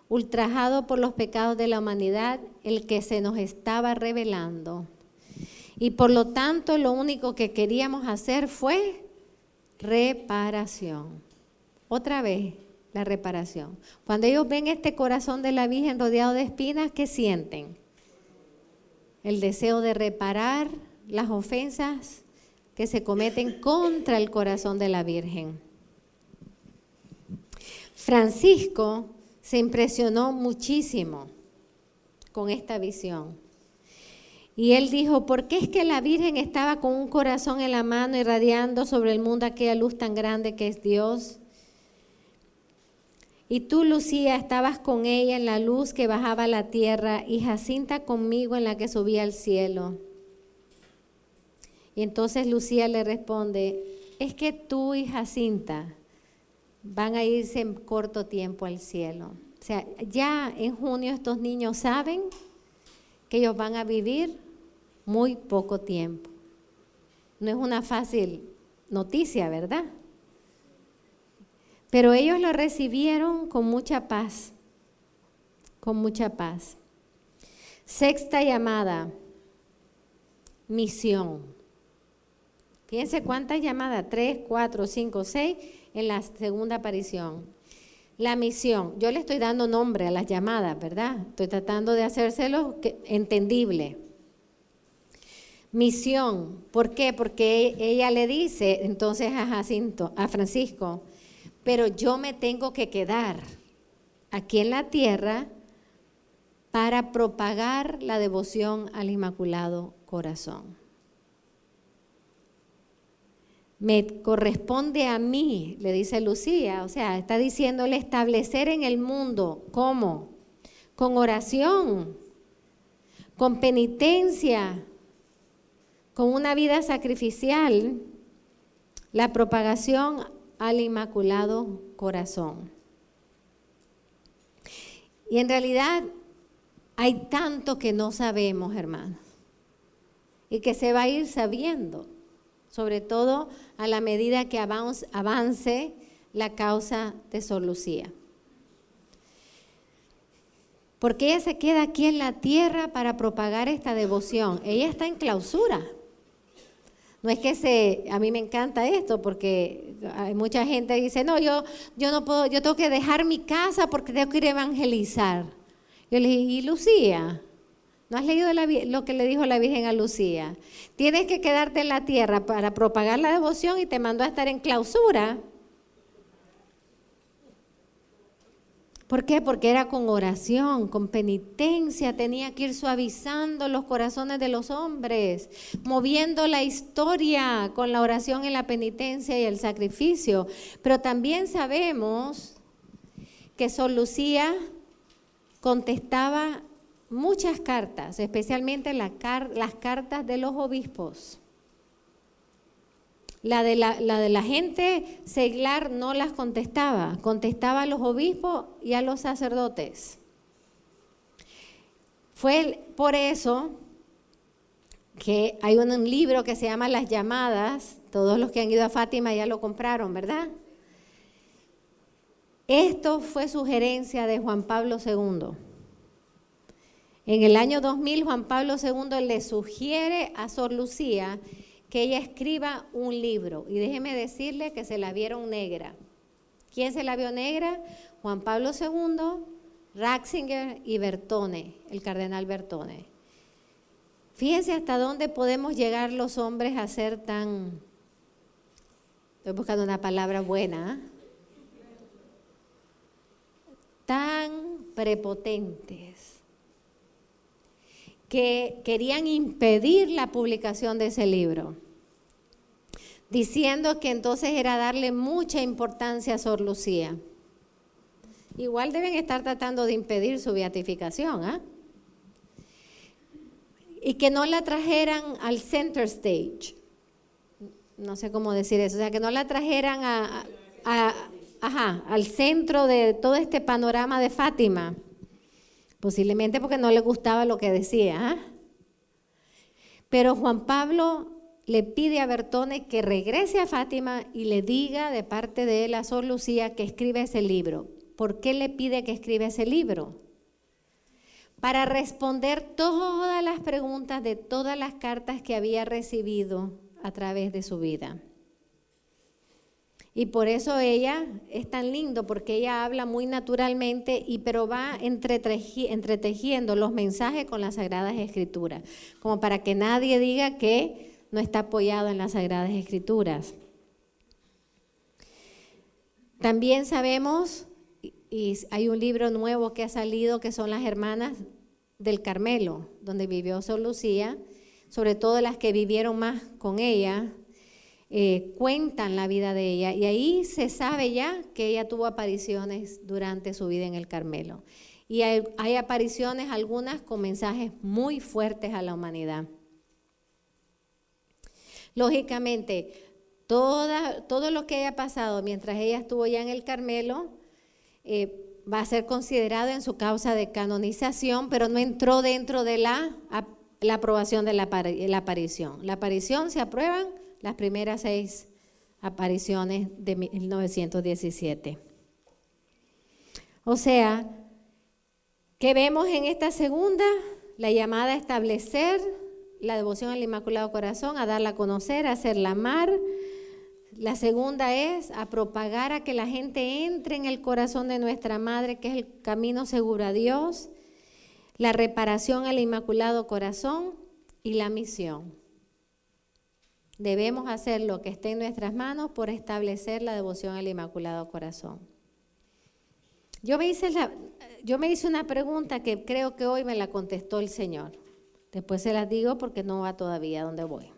ultrajado por los pecados de la humanidad, el que se nos estaba revelando. Y por lo tanto, lo único que queríamos hacer fue reparación. Otra vez, la reparación. Cuando ellos ven este corazón de la Virgen rodeado de espinas, ¿qué sienten? El deseo de reparar las ofensas que se cometen contra el corazón de la Virgen. Francisco se impresionó muchísimo con esta visión. Y él dijo, ¿por qué es que la Virgen estaba con un corazón en la mano irradiando sobre el mundo aquella luz tan grande que es Dios? Y tú, Lucía, estabas con ella en la luz que bajaba a la tierra y Jacinta conmigo en la que subía al cielo. Y entonces Lucía le responde, es que tú y Jacinta van a irse en corto tiempo al cielo. O sea, ya en junio estos niños saben que ellos van a vivir muy poco tiempo. No es una fácil noticia, ¿verdad? Pero ellos lo recibieron con mucha paz, con mucha paz. Sexta llamada, misión. Fíjense cuántas llamadas, 3, 4, 5, 6 en la segunda aparición. La misión, yo le estoy dando nombre a las llamadas, ¿verdad? Estoy tratando de hacérselo entendible. Misión, ¿por qué? Porque ella le dice entonces a Francisco, pero yo me tengo que quedar aquí en la tierra para propagar la devoción al Inmaculado Corazón. Me corresponde a mí, le dice Lucía, o sea, está diciéndole establecer en el mundo, ¿cómo? Con oración, con penitencia, con una vida sacrificial, la propagación al Inmaculado Corazón. Y en realidad hay tanto que no sabemos, hermanos, y que se va a ir sabiendo, sobre todo a la medida que avance la causa de Sor Lucía. Porque ella se queda aquí en la tierra para propagar esta devoción. Ella está en clausura. No es que a mí me encanta esto porque hay mucha gente que dice, no, yo no puedo, yo tengo que dejar mi casa porque tengo que ir a evangelizar. Yo le dije, ¿y Lucía? ¿No has leído lo que le dijo la Virgen a Lucía? Tienes que quedarte en la tierra para propagar la devoción y te mandó a estar en clausura. ¿Por qué? Porque era con oración, con penitencia, tenía que ir suavizando los corazones de los hombres, moviendo la historia con la oración y la penitencia y el sacrificio. Pero también sabemos que Sor Lucía contestaba muchas cartas, especialmente las cartas de los obispos. La de la gente seglar no las contestaba, contestaba a los obispos y a los sacerdotes. Fue por eso que hay un libro que se llama Las Llamadas, todos los que han ido a Fátima ya lo compraron, ¿verdad? Esto fue sugerencia de Juan Pablo II. En el año 2000, Juan Pablo II le sugiere a Sor Lucía que ella escriba un libro. Y déjeme decirle que se la vieron negra. ¿Quién se la vio negra? Juan Pablo II, Ratzinger y Bertone, el cardenal Bertone. Fíjense hasta dónde podemos llegar los hombres a ser tan, estoy buscando una palabra buena, tan prepotentes, que querían impedir la publicación de ese libro, diciendo que entonces era darle mucha importancia a Sor Lucía. Igual deben estar tratando de impedir su beatificación, ¿ah? Y que no la trajeran al center stage, no sé cómo decir eso, o sea, que no la trajeran al centro de todo este panorama de Fátima. Posiblemente porque no le gustaba lo que decía. ¿Eh? Pero Juan Pablo le pide a Bertone que regrese a Fátima y le diga de parte de él a Sor Lucía que escriba ese libro. ¿Por qué le pide que escriba ese libro? Para responder todas las preguntas de todas las cartas que había recibido a través de su vida. Y por eso ella es tan lindo, porque ella habla muy naturalmente, pero va entretejiendo los mensajes con las Sagradas Escrituras, como para que nadie diga que no está apoyado en las Sagradas Escrituras. También sabemos, y hay un libro nuevo que ha salido, que son las Hermanas del Carmelo, donde vivió Sor Lucía, sobre todo las que vivieron más con ella, cuentan la vida de ella, y ahí se sabe ya que ella tuvo apariciones durante su vida en el Carmelo. Y hay apariciones, algunas con mensajes muy fuertes a la humanidad. Lógicamente, todo lo que haya pasado mientras ella estuvo ya en el Carmelo va a ser considerado en su causa de canonización, pero no entró dentro de la aprobación de la aparición. La aparición se aprueban las primeras 6 apariciones de 1917. O sea, ¿qué vemos en esta segunda? La llamada a establecer la devoción al Inmaculado Corazón, a darla a conocer, a hacerla amar. La segunda es a propagar a que la gente entre en el corazón de nuestra Madre, que es el camino seguro a Dios. La reparación al Inmaculado Corazón y la misión. Debemos hacer lo que esté en nuestras manos por establecer la devoción al Inmaculado Corazón. Yo me hice una pregunta que creo que hoy me la contestó el Señor. Después se las digo porque no va todavía a donde voy.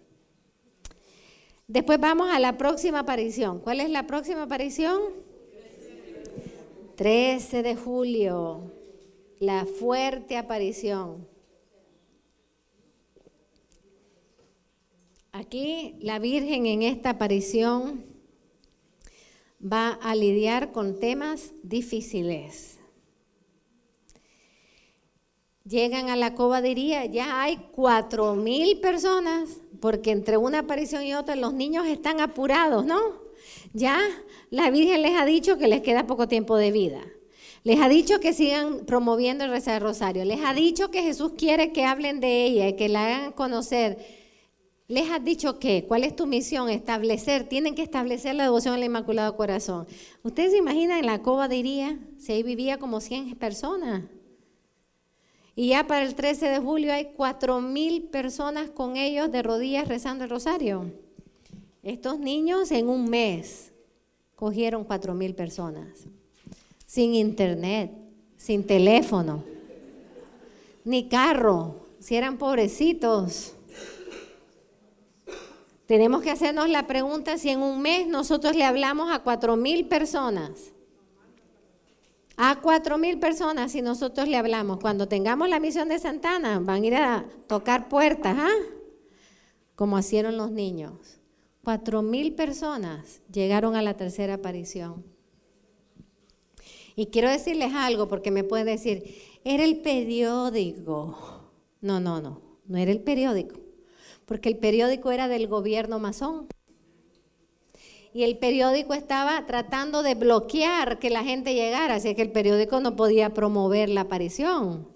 Después vamos a la próxima aparición. ¿Cuál es la próxima aparición? 13 de julio. La fuerte aparición. Aquí la Virgen en esta aparición va a lidiar con temas difíciles. Llegan a la cobadería, ya hay 4,000 personas, porque entre una aparición y otra los niños están apurados, ¿no? Ya la Virgen les ha dicho que les queda poco tiempo de vida. Les ha dicho que sigan promoviendo el rezar rosario. Les ha dicho que Jesús quiere que hablen de ella y que la hagan conocer. Les has dicho que, ¿cuál es tu misión? Tienen que establecer la devoción al Inmaculado Corazón. ¿Ustedes se imaginan en la cobadería si ahí vivía como 100 personas? Y ya para el 13 de julio hay 4,000 personas con ellos de rodillas rezando el rosario. Estos niños en un mes cogieron 4,000 personas. Sin internet, sin teléfono, ni carro, si eran pobrecitos. Tenemos que hacernos la pregunta si en un mes nosotros le hablamos a 4,000 personas. A 4,000 personas si nosotros le hablamos. Cuando tengamos la misión de Santana, van a ir a tocar puertas, ¿ah? Como hicieron los niños. 4,000 personas llegaron a la tercera aparición. Y quiero decirles algo, porque me pueden decir, era el periódico. No era el periódico. Porque el periódico era del gobierno masón. Y el periódico estaba tratando de bloquear que la gente llegara, así que el periódico no podía promover la aparición.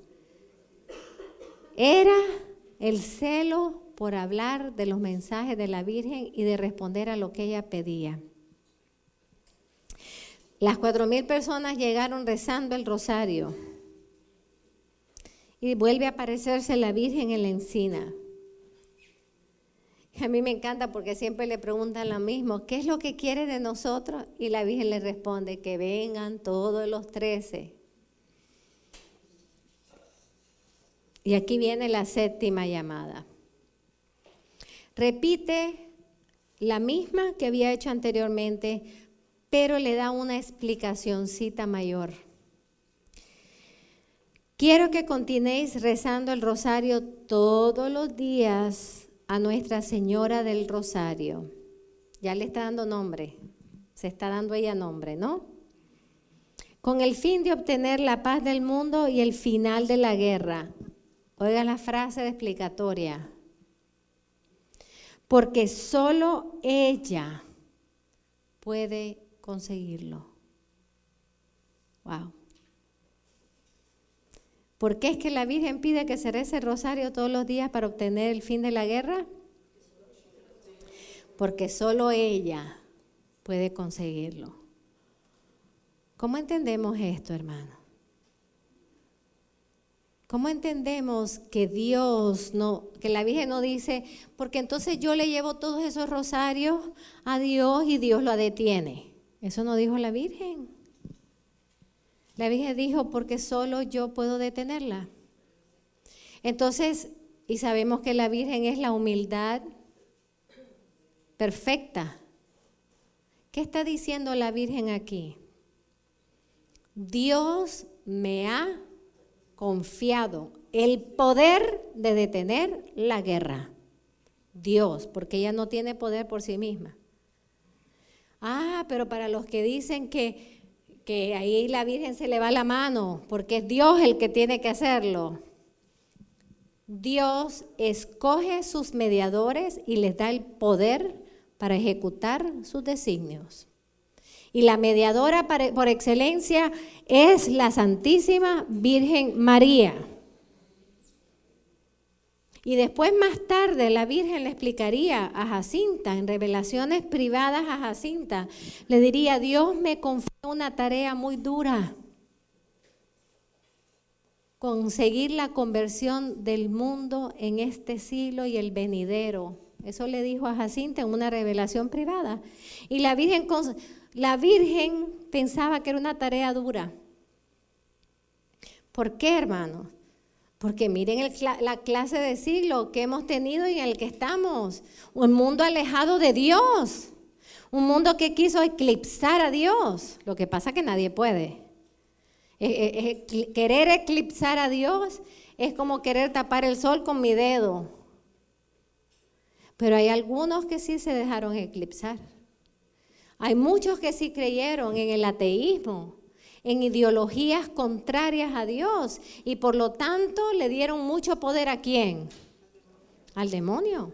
Era el celo por hablar de los mensajes de la Virgen y de responder a lo que ella pedía. Las 4,000 personas llegaron rezando el rosario. Y vuelve a aparecerse la Virgen en la encina. A mí me encanta porque siempre le preguntan lo mismo, ¿qué es lo que quiere de nosotros? Y la Virgen le responde, que vengan todos los 13. Y aquí viene la séptima llamada. Repite la misma que había hecho anteriormente, pero le da una explicacioncita mayor. Quiero que continuéis rezando el rosario todos los días a Nuestra Señora del Rosario. Ya le está dando nombre, se está dando ella nombre, ¿no? Con el fin de obtener la paz del mundo y el final de la guerra. Oiga la frase de explicatoria. Porque solo ella puede conseguirlo. Wow. ¿Por qué es que la Virgen pide que se rece el rosario todos los días para obtener el fin de la guerra? Porque solo ella puede conseguirlo. ¿Cómo entendemos esto, hermano? ¿Cómo entendemos que que la Virgen no dice, porque entonces yo le llevo todos esos rosarios a Dios y Dios lo detiene? Eso no dijo la Virgen. La Virgen dijo, porque solo yo puedo detenerla. Entonces, y sabemos que la Virgen es la humildad perfecta. ¿Qué está diciendo la Virgen aquí? Dios me ha confiado el poder de detener la guerra. Dios, porque ella no tiene poder por sí misma. Pero para los que dicen que ahí la Virgen se le va la mano, porque es Dios el que tiene que hacerlo. Dios escoge sus mediadores y les da el poder para ejecutar sus designios. Y la mediadora por excelencia es la Santísima Virgen María. Y después más tarde la Virgen le explicaría a Jacinta, en revelaciones privadas a Jacinta, le diría, Dios me confió una tarea muy dura, conseguir la conversión del mundo en este siglo y el venidero. Eso le dijo a Jacinta en una revelación privada. Y la Virgen pensaba que era una tarea dura. ¿Por qué, hermanos? Porque miren la clase de siglo que hemos tenido y en el que estamos. Un mundo alejado de Dios. Un mundo que quiso eclipsar a Dios. Lo que pasa es que nadie puede. Querer eclipsar a Dios es como querer tapar el sol con mi dedo. Pero hay algunos que sí se dejaron eclipsar. Hay muchos que sí creyeron en el ateísmo, en ideologías contrarias a Dios y por lo tanto le dieron mucho poder ¿a quién? Al demonio.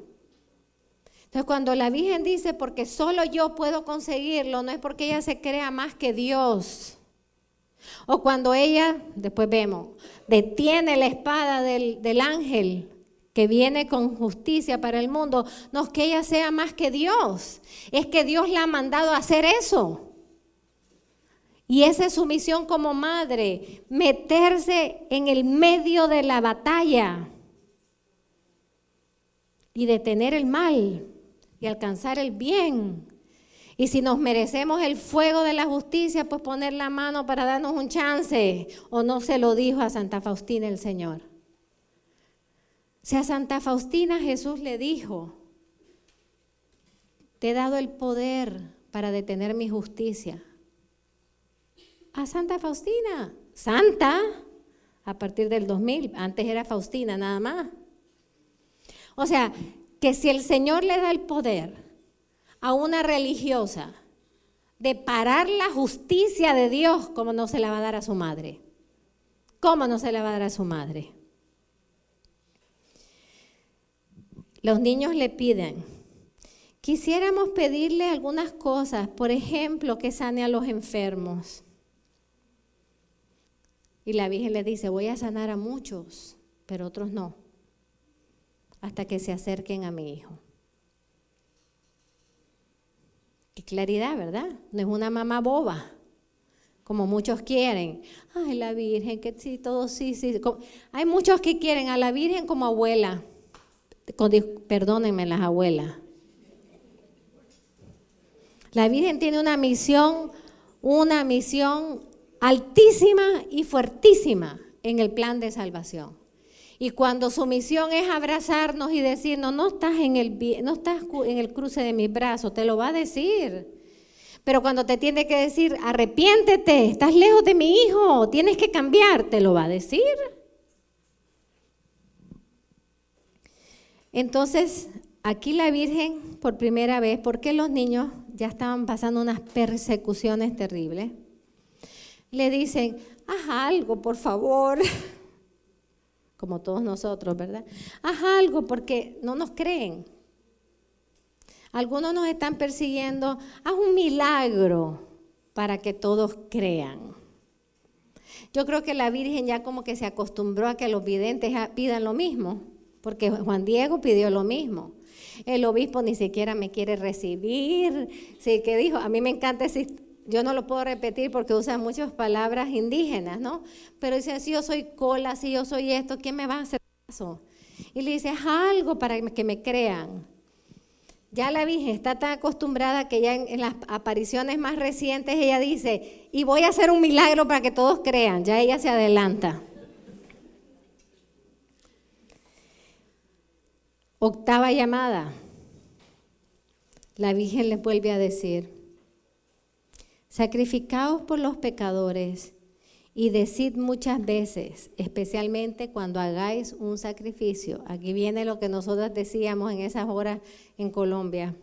Entonces cuando la Virgen dice porque solo yo puedo conseguirlo, no es porque ella se crea más que Dios. O cuando ella, después vemos, detiene la espada del ángel que viene con justicia para el mundo, no es que ella sea más que Dios, es que Dios la ha mandado a hacer eso. Y esa es su misión como madre, meterse en el medio de la batalla y detener el mal y alcanzar el bien. Y si nos merecemos el fuego de la justicia, pues poner la mano para darnos un chance. ¿O no se lo dijo a Santa Faustina el Señor? Si a Santa Faustina Jesús le dijo, te he dado el poder para detener mi justicia. A Santa Faustina, santa, a partir del 2000, antes era Faustina nada más. O sea, que si el Señor le da el poder a una religiosa de parar la justicia de Dios, ¿cómo no se la va a dar a su madre? ¿Cómo no se la va a dar a su madre? Los niños le piden, quisiéramos pedirle algunas cosas, por ejemplo, que sane a los enfermos. Y la Virgen le dice, voy a sanar a muchos, pero otros no, hasta que se acerquen a mi hijo. Qué claridad, ¿verdad? No es una mamá boba, como muchos quieren. Ay, la Virgen, que sí, todo sí. Hay muchos que quieren a la Virgen como abuela. Perdónenme las abuelas. La Virgen tiene una misión altísima y fuertísima en el plan de salvación. Y cuando su misión es abrazarnos y decirnos, no estás en el cruce de mis brazos, te lo va a decir. Pero cuando te tiene que decir, arrepiéntete, estás lejos de mi hijo, tienes que cambiar, te lo va a decir. Entonces, aquí la Virgen, por primera vez, porque los niños ya estaban pasando unas persecuciones terribles, le dicen, haz algo, por favor. Como todos nosotros, ¿verdad? Haz algo porque no nos creen. Algunos nos están persiguiendo, haz un milagro para que todos crean. Yo creo que la Virgen ya como que se acostumbró a que los videntes pidan lo mismo, porque Juan Diego pidió lo mismo. El obispo ni siquiera me quiere recibir. Sí, ¿qué dijo? A mí me encanta decir, yo no lo puedo repetir porque usa muchas palabras indígenas, ¿no? Pero dice, si yo soy cola, si yo soy esto, ¿quién me va a hacer caso? Y le dice, haz algo para que me crean. Ya la Virgen está tan acostumbrada que ya en las apariciones más recientes ella dice, y voy a hacer un milagro para que todos crean. Ya ella se adelanta. Octava llamada. La Virgen les vuelve a decir, sacrificaos por los pecadores y decid muchas veces, especialmente cuando hagáis un sacrificio. Aquí viene lo que nosotros decíamos en esas horas en Colombia.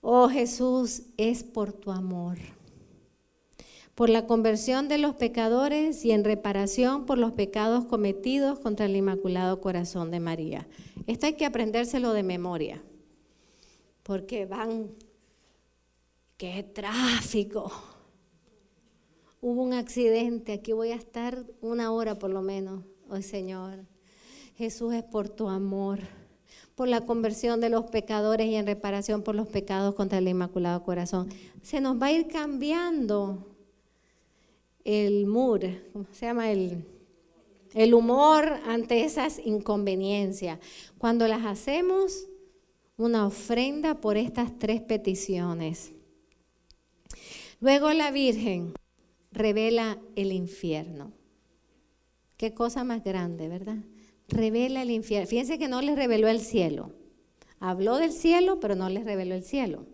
Oh Jesús, es por tu amor, por la conversión de los pecadores y en reparación por los pecados cometidos contra el Inmaculado Corazón de María. Esto hay que aprendérselo de memoria, porque van, qué tráfico. Hubo un accidente, aquí voy a estar 1 hora por lo menos. Oh Señor, Jesús, es por tu amor, por la conversión de los pecadores y en reparación por los pecados contra el Inmaculado Corazón. Se nos va a ir cambiando el mood, ¿cómo se llama? El humor ante esas inconveniencias. Cuando las hacemos, una ofrenda por estas 3 peticiones. Luego la Virgen revela el infierno. Qué cosa más grande, ¿verdad? Revela el infierno. Fíjense que no les reveló el cielo. Habló del cielo, pero no les reveló el cielo.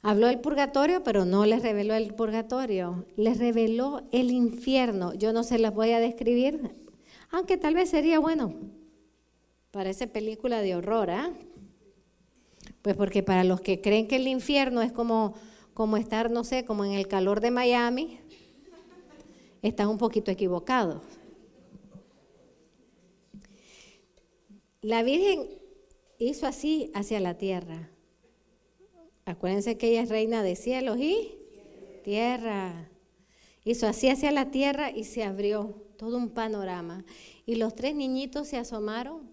Habló del purgatorio, pero no les reveló el purgatorio. Les reveló el infierno. Yo no se las voy a describir, aunque tal vez sería bueno. Parece película de horror, ¿ah? Pues porque para los que creen que el infierno es como estar, no sé, como en el calor de Miami, están un poquito equivocados. La Virgen hizo así hacia la tierra. Acuérdense que ella es reina de cielos y tierra. Hizo así hacia la tierra y se abrió todo un panorama. Y los 3 niñitos se asomaron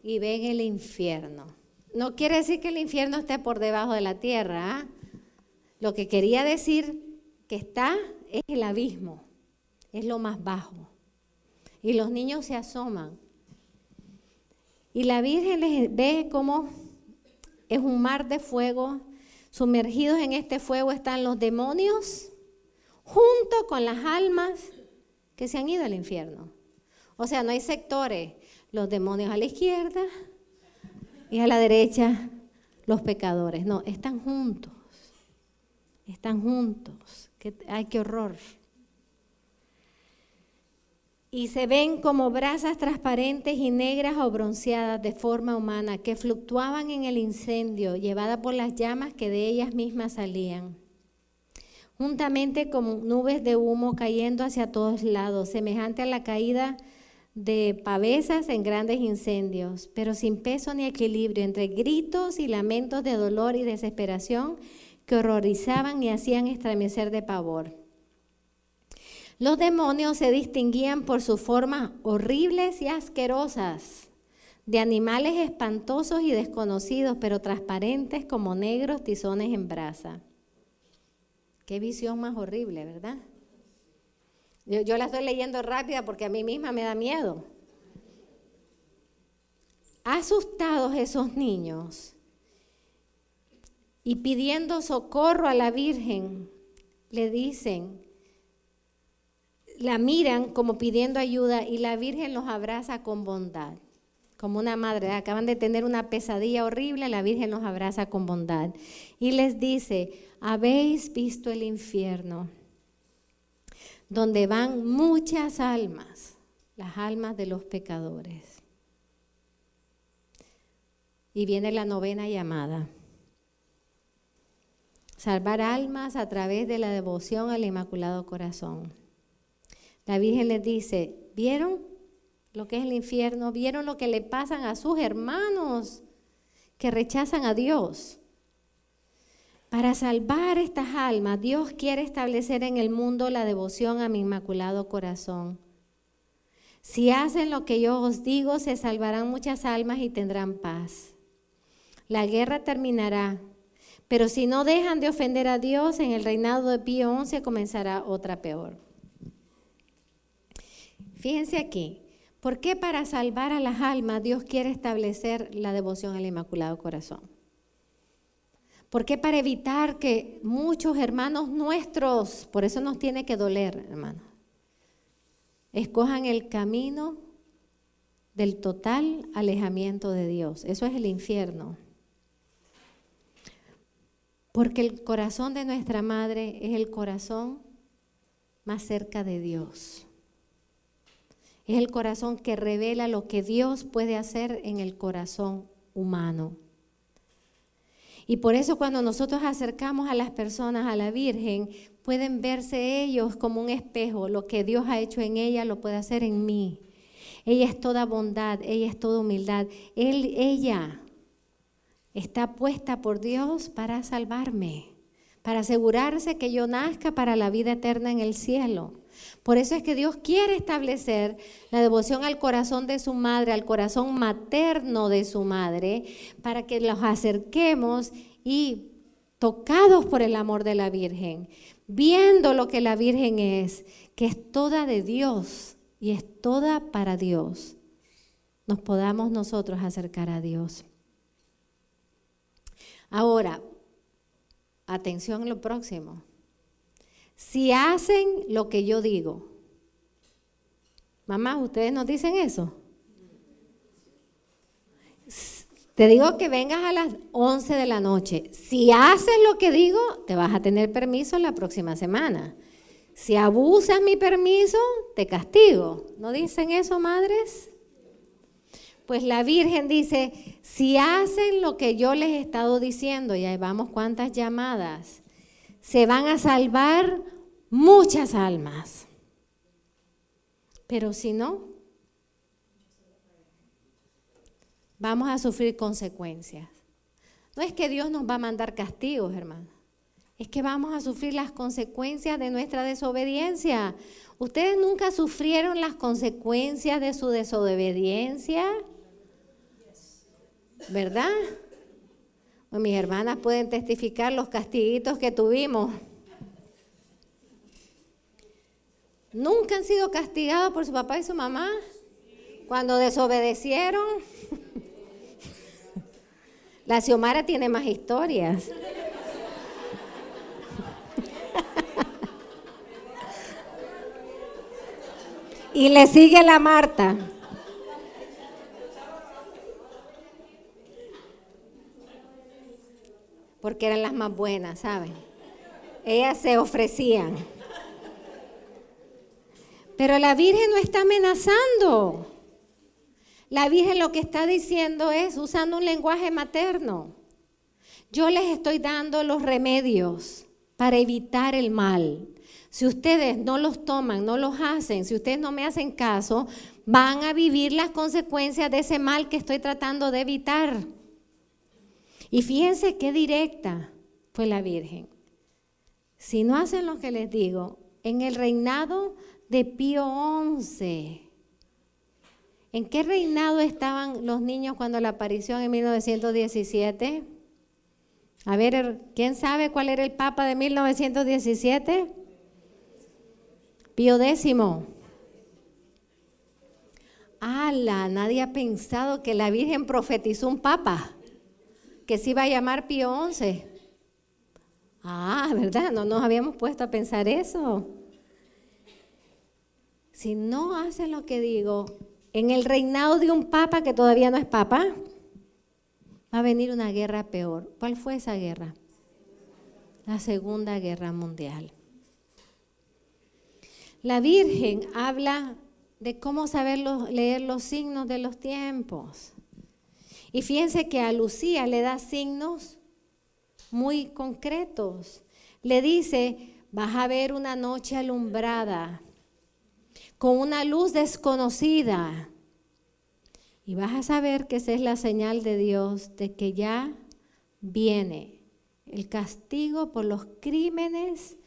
y ven el infierno. No quiere decir que el infierno esté por debajo de la tierra, ¿eh? Lo que quería decir que está es el abismo, es lo más bajo. Y los niños se asoman. Y la Virgen les ve como es un mar de fuego. Sumergidos en este fuego están los demonios junto con las almas que se han ido al infierno. O sea, no hay sectores. Los demonios a la izquierda y a la derecha los pecadores. No, están juntos. Están juntos. Ay, qué horror. Y se ven como brasas transparentes y negras o bronceadas de forma humana que fluctuaban en el incendio, llevadas por las llamas que de ellas mismas salían. Juntamente con nubes de humo cayendo hacia todos lados, semejante a la caída de pavesas en grandes incendios, pero sin peso ni equilibrio, entre gritos y lamentos de dolor y desesperación que horrorizaban y hacían estremecer de pavor. Los demonios se distinguían por sus formas horribles y asquerosas, de animales espantosos y desconocidos, pero transparentes como negros tizones en brasa. Qué visión más horrible, ¿verdad? Yo la estoy leyendo rápida porque a mí misma me da miedo. Asustados esos niños y pidiendo socorro a la Virgen, le dicen, la miran como pidiendo ayuda y la Virgen los abraza con bondad, como una madre. Acaban de tener una pesadilla horrible, la Virgen los abraza con bondad y les dice, habéis visto el infierno, donde van muchas almas, las almas de los pecadores. Y viene la 9ª llamada. Salvar almas a través de la devoción al Inmaculado Corazón. La Virgen les dice, ¿vieron lo que es el infierno? ¿Vieron lo que le pasan a sus hermanos que rechazan a Dios? Para salvar estas almas, Dios quiere establecer en el mundo la devoción a mi Inmaculado Corazón. Si hacen lo que yo os digo, se salvarán muchas almas y tendrán paz. La guerra terminará, pero si no dejan de ofender a Dios, en el reinado de Pío XI comenzará otra peor. Fíjense aquí, ¿por qué para salvar a las almas Dios quiere establecer la devoción al Inmaculado Corazón? ¿Por qué para evitar que muchos hermanos nuestros, por eso nos tiene que doler, hermanos, escojan el camino del total alejamiento de Dios? Eso es el infierno. Porque el corazón de nuestra madre es el corazón más cerca de Dios. Es el corazón que revela lo que Dios puede hacer en el corazón humano. Y por eso cuando nosotros acercamos a las personas a la Virgen, pueden verse ellos como un espejo. Lo que Dios ha hecho en ella lo puede hacer en mí. Ella es toda bondad, ella es toda humildad. Ella está puesta por Dios para salvarme, para asegurarse que yo nazca para la vida eterna en el cielo. Por eso es que Dios quiere establecer la devoción al corazón de su madre, al corazón materno de su madre, para que los acerquemos y tocados por el amor de la Virgen, viendo lo que la Virgen es, que es toda de Dios y es toda para Dios, nos podamos nosotros acercar a Dios. Ahora, atención a lo próximo. Si hacen lo que yo digo. Mamá, ¿ustedes nos dicen eso? Te digo que vengas a las 11 de la noche. Si haces lo que digo, te vas a tener permiso la próxima semana. Si abusas mi permiso, te castigo. ¿No dicen eso, madres? Pues la Virgen dice, si hacen lo que yo les he estado diciendo, y ahí vamos cuántas llamadas, se van a salvar muchas almas. Pero si no, vamos a sufrir consecuencias. No es que Dios nos va a mandar castigos, hermano. Es que vamos a sufrir las consecuencias de nuestra desobediencia. ¿Ustedes nunca sufrieron las consecuencias de su desobediencia? ¿Verdad? Pues mis hermanas pueden testificar los castiguitos que tuvimos. ¿Nunca han sido castigados por su papá y su mamá? Cuando desobedecieron. La Xiomara tiene más historias. Y le sigue la Marta. Porque eran las más buenas, ¿saben? Ellas se ofrecían. Pero la Virgen no está amenazando. La Virgen lo que está diciendo es, usando un lenguaje materno, yo les estoy dando los remedios para evitar el mal. Si ustedes no los toman, no los hacen, si ustedes no me hacen caso, van a vivir las consecuencias de ese mal que estoy tratando de evitar. Y fíjense qué directa fue la Virgen. Si no hacen lo que les digo, en el reinado de Pío XI, ¿en qué reinado estaban los niños cuando la aparición en 1917? A ver, ¿quién sabe cuál era el Papa de 1917? Pío X. ¡Hala! Nadie ha pensado que la Virgen profetizó un Papa que se iba a llamar Pío XI. Ah, ¿verdad? No nos habíamos puesto a pensar eso. Si no hacen lo que digo, en el reinado de un papa que todavía no es papa, va a venir una guerra peor. ¿Cuál fue esa guerra? La Segunda Guerra Mundial. La Virgen habla de cómo saber leer los signos de los tiempos. Y fíjense que a Lucía le da signos muy concretos. Le dice, vas a ver una noche alumbrada con una luz desconocida. Y vas a saber que esa es la señal de Dios de que ya viene el castigo por los crímenes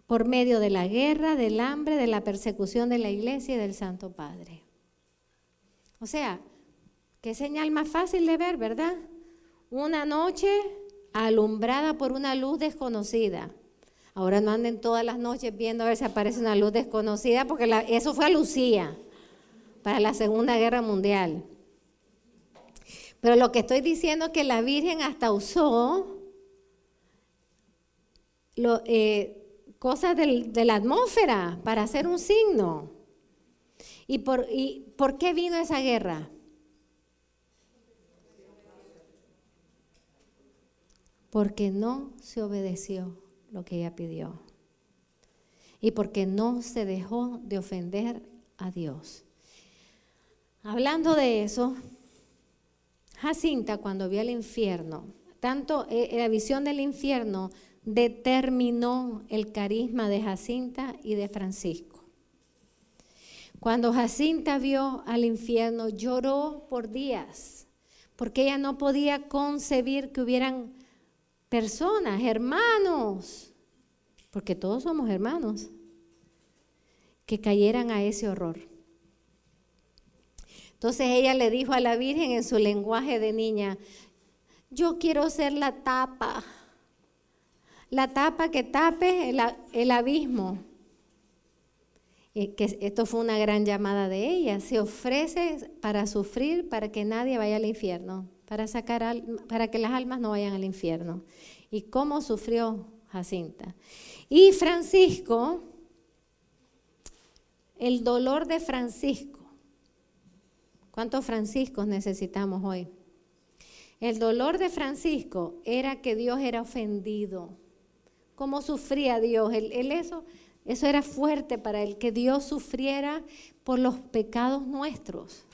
por medio de la guerra, del hambre, de la persecución de la iglesia y del Santo Padre. O sea, qué señal más fácil de ver, ¿verdad? Una noche alumbrada por una luz desconocida. Ahora no anden todas las noches viendo a ver si aparece una luz desconocida, porque eso fue a Lucía para la Segunda Guerra Mundial. Pero lo que estoy diciendo es que la Virgen hasta usó cosas de la atmósfera para hacer un signo. ¿Y por qué vino esa guerra? Porque no se obedeció lo que ella pidió. Y porque no se dejó de ofender a Dios. Hablando de eso, Jacinta, cuando vio el infierno, tanto la visión del infierno determinó el carisma de Jacinta y de Francisco. Cuando Jacinta vio al infierno, lloró por días, porque ella no podía concebir que hubieran personas, hermanos, porque todos somos hermanos, que cayeran a ese horror. Entonces ella le dijo a la Virgen en su lenguaje de niña: yo quiero ser la tapa que tape el abismo. Que esto fue una gran llamada de ella. Se ofrece para sufrir, para que nadie vaya al infierno, para que las almas no vayan al infierno. ¿Y cómo sufrió Jacinta? Y Francisco, el dolor de Francisco. ¿Cuántos Franciscos necesitamos hoy? El dolor de Francisco era que Dios era ofendido. ¿Cómo sufría Dios? Eso era fuerte para él, que Dios sufriera por los pecados nuestros.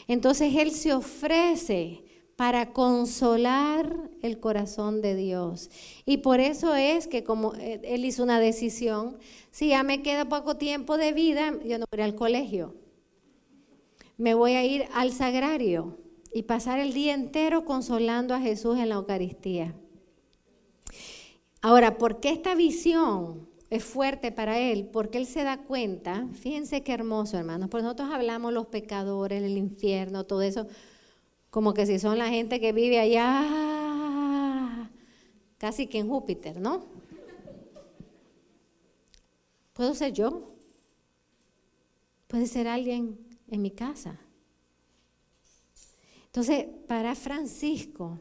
Entonces él se ofrece para consolar el corazón de Dios. Y por eso es que como él hizo una decisión, si ya me queda poco tiempo de vida, yo no voy al colegio. Me voy a ir al sagrario y pasar el día entero consolando a Jesús en la Eucaristía. Ahora, ¿por qué esta visión es fuerte para él? Porque él se da cuenta, fíjense qué hermoso, hermanos, porque nosotros hablamos los pecadores, el infierno, todo eso, como que si son la gente que vive allá, casi que en Júpiter, ¿no? ¿Puedo ser yo? Puede ser alguien en mi casa. Entonces, para Francisco,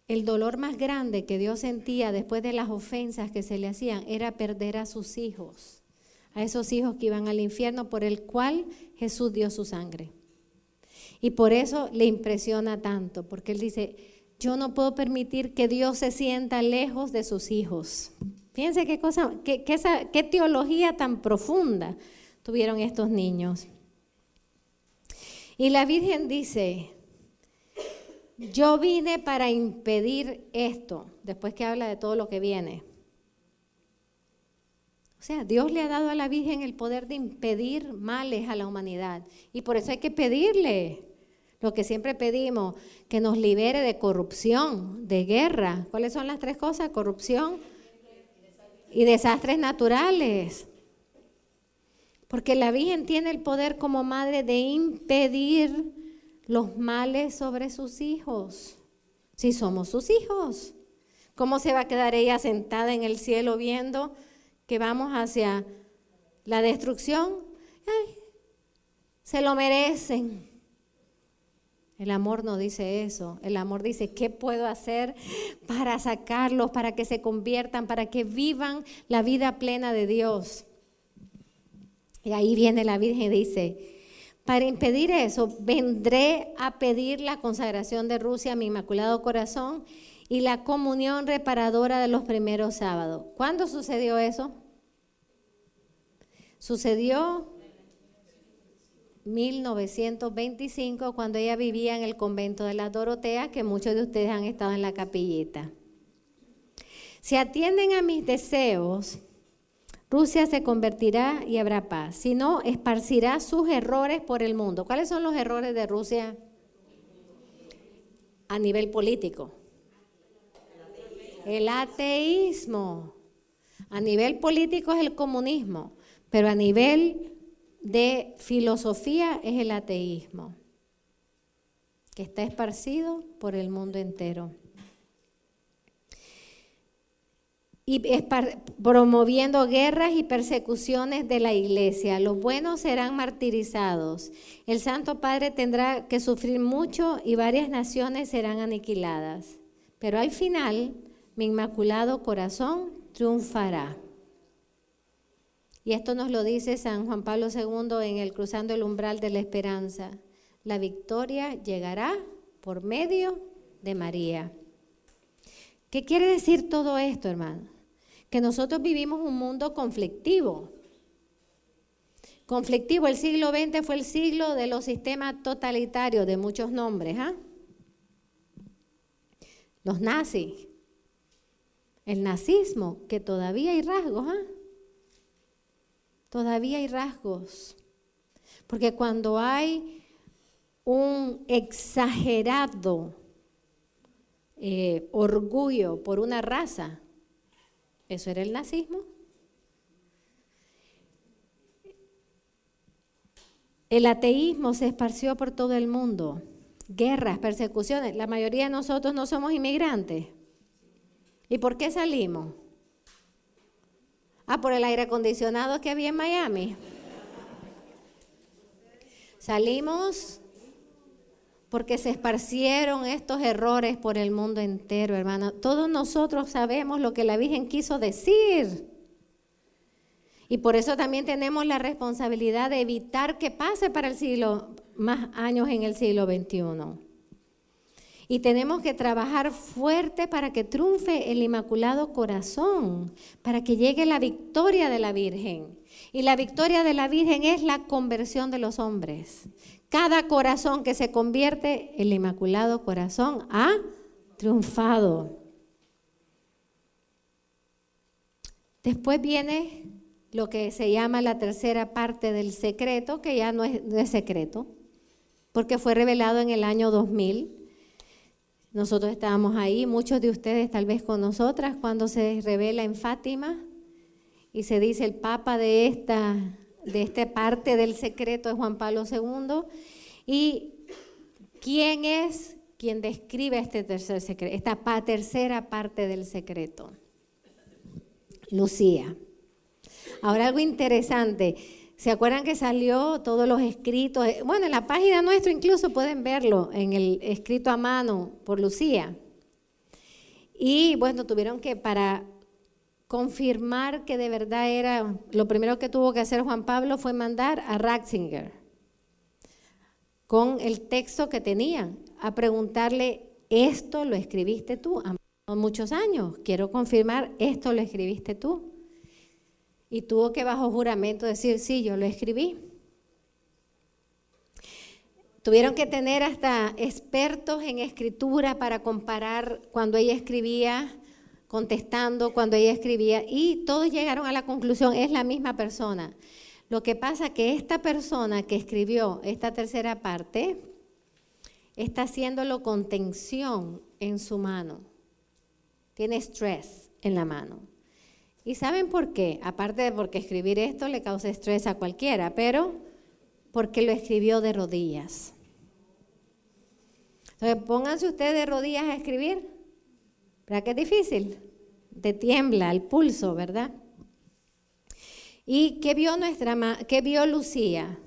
el dolor más grande que Dios sentía después de las ofensas que se le hacían era perder a sus hijos, a esos hijos que iban al infierno por el cual Jesús dio su sangre. Y por eso le impresiona tanto, porque él dice: yo no puedo permitir que Dios se sienta lejos de sus hijos. Fíjense qué teología tan profunda tuvieron estos niños. Y la Virgen dice: yo vine para impedir esto, después que habla de todo lo que viene. O sea, Dios le ha dado a la Virgen el poder de impedir males a la humanidad. Y por eso hay que pedirle lo que siempre pedimos, que nos libere de corrupción, de guerra. ¿Cuáles son las tres cosas? Corrupción y desastres naturales. Porque la Virgen tiene el poder como madre de impedir los males sobre sus hijos. Si somos sus hijos, ¿cómo se va a quedar ella sentada en el cielo viendo que vamos hacia la destrucción? Ay, se lo merecen. El amor no dice eso. El amor dice: ¿qué puedo hacer para sacarlos, para que se conviertan, para que vivan la vida plena de Dios? Y ahí viene la Virgen y dice: para impedir eso, vendré a pedir la consagración de Rusia a mi Inmaculado Corazón y la comunión reparadora de los primeros sábados. ¿Cuándo sucedió eso? Sucedió 1925, cuando ella vivía en el convento de la Dorotea, que muchos de ustedes han estado en la capillita. Si atienden a mis deseos, Rusia se convertirá y habrá paz. Si no, esparcirá sus errores por el mundo. ¿Cuáles son los errores de Rusia a nivel político? El ateísmo. A nivel político es el comunismo, pero a nivel de filosofía es el ateísmo, que está esparcido por el mundo entero. Y promoviendo guerras y persecuciones de la iglesia. Los buenos serán martirizados. El Santo Padre tendrá que sufrir mucho y varias naciones serán aniquiladas. Pero al final, mi Inmaculado Corazón triunfará. Y esto nos lo dice San Juan Pablo II en el Cruzando el Umbral de la Esperanza. La victoria llegará por medio de María. ¿Qué quiere decir todo esto, hermano? Que nosotros vivimos un mundo conflictivo. Conflictivo, el siglo XX fue el siglo de los sistemas totalitarios de muchos nombres. Los nazis, el nazismo, que todavía hay rasgos. Todavía hay rasgos. Porque cuando hay un exagerado orgullo por una raza, eso era el nazismo. El ateísmo se esparció por todo el mundo. Guerras, persecuciones. La mayoría de nosotros no somos inmigrantes. ¿Y por qué salimos? Por el aire acondicionado que había en Miami. Salimos porque se esparcieron estos errores por el mundo entero, hermano. Todos nosotros sabemos lo que la Virgen quiso decir. Y por eso también tenemos la responsabilidad de evitar que pase para el siglo, más años en el siglo XXI. Y tenemos que trabajar fuerte para que triunfe el Inmaculado Corazón, para que llegue la victoria de la Virgen. Y la victoria de la Virgen es la conversión de los hombres. Cada corazón que se convierte, el Inmaculado Corazón ha triunfado. Después viene lo que se llama la tercera parte del secreto, que ya no es secreto, porque fue revelado en el año 2000. Nosotros estábamos ahí, muchos de ustedes tal vez con nosotras, cuando se revela en Fátima y se dice el Papa de esta parte del secreto es Juan Pablo II. ¿Y quién es quien describe este tercer secreto, esta tercera parte del secreto? Lucía. Ahora algo interesante. ¿Se acuerdan que salió todos los escritos? Bueno, en la página nuestra incluso pueden verlo, en el escrito a mano por Lucía. Y bueno, tuvieron que, para confirmar que de verdad era, lo primero que tuvo que hacer Juan Pablo fue mandar a Ratzinger con el texto que tenían, a preguntarle, ¿esto lo escribiste tú? Han pasado muchos años, quiero confirmar, ¿esto lo escribiste tú? Y tuvo que bajo juramento decir, sí, yo lo escribí. Tuvieron que tener hasta expertos en escritura para comparar cuando ella escribía, contestando cuando ella escribía, y todos llegaron a la conclusión, es la misma persona. Lo que pasa es que esta persona que escribió esta tercera parte está haciéndolo con tensión en su mano. Tiene estrés en la mano. ¿Y saben por qué? Aparte de porque escribir esto le causa estrés a cualquiera, pero porque lo escribió de rodillas. Entonces, pónganse ustedes de rodillas a escribir. ¿Verdad que es difícil? Te tiembla el pulso, ¿verdad? ¿Y qué vio Lucía?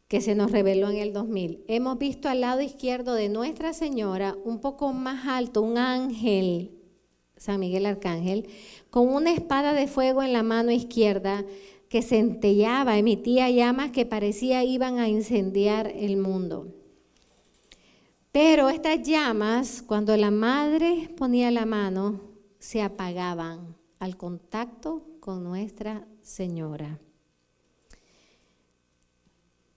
Que se nos reveló en el 2000. Hemos visto al lado izquierdo de Nuestra Señora, un poco más alto, un ángel, San Miguel Arcángel, con una espada de fuego en la mano izquierda que centelleaba, emitía llamas que parecía iban a incendiar el mundo. Pero estas llamas, cuando la madre ponía la mano, se apagaban al contacto con Nuestra Señora.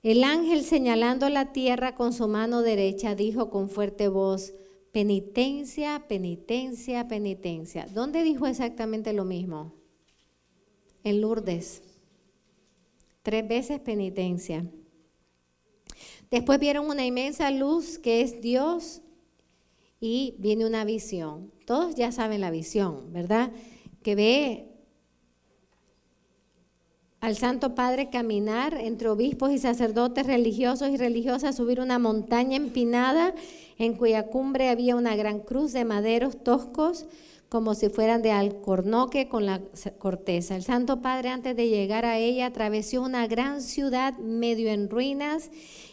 El ángel, señalando la tierra con su mano derecha, dijo con fuerte voz, penitencia, penitencia, penitencia. ¿Dónde dijo exactamente lo mismo? En Lourdes. 3 veces penitencia. Después vieron una inmensa luz que es Dios y viene una visión. Todos ya saben la visión, ¿verdad? que ve al Santo Padre caminar entre obispos y sacerdotes religiosos y religiosas, subir una montaña empinada en cuya cumbre había una gran cruz de maderos toscos, como si fueran de alcornoque con la corteza. El Santo Padre, antes de llegar a ella, atravesó una gran ciudad medio en ruinas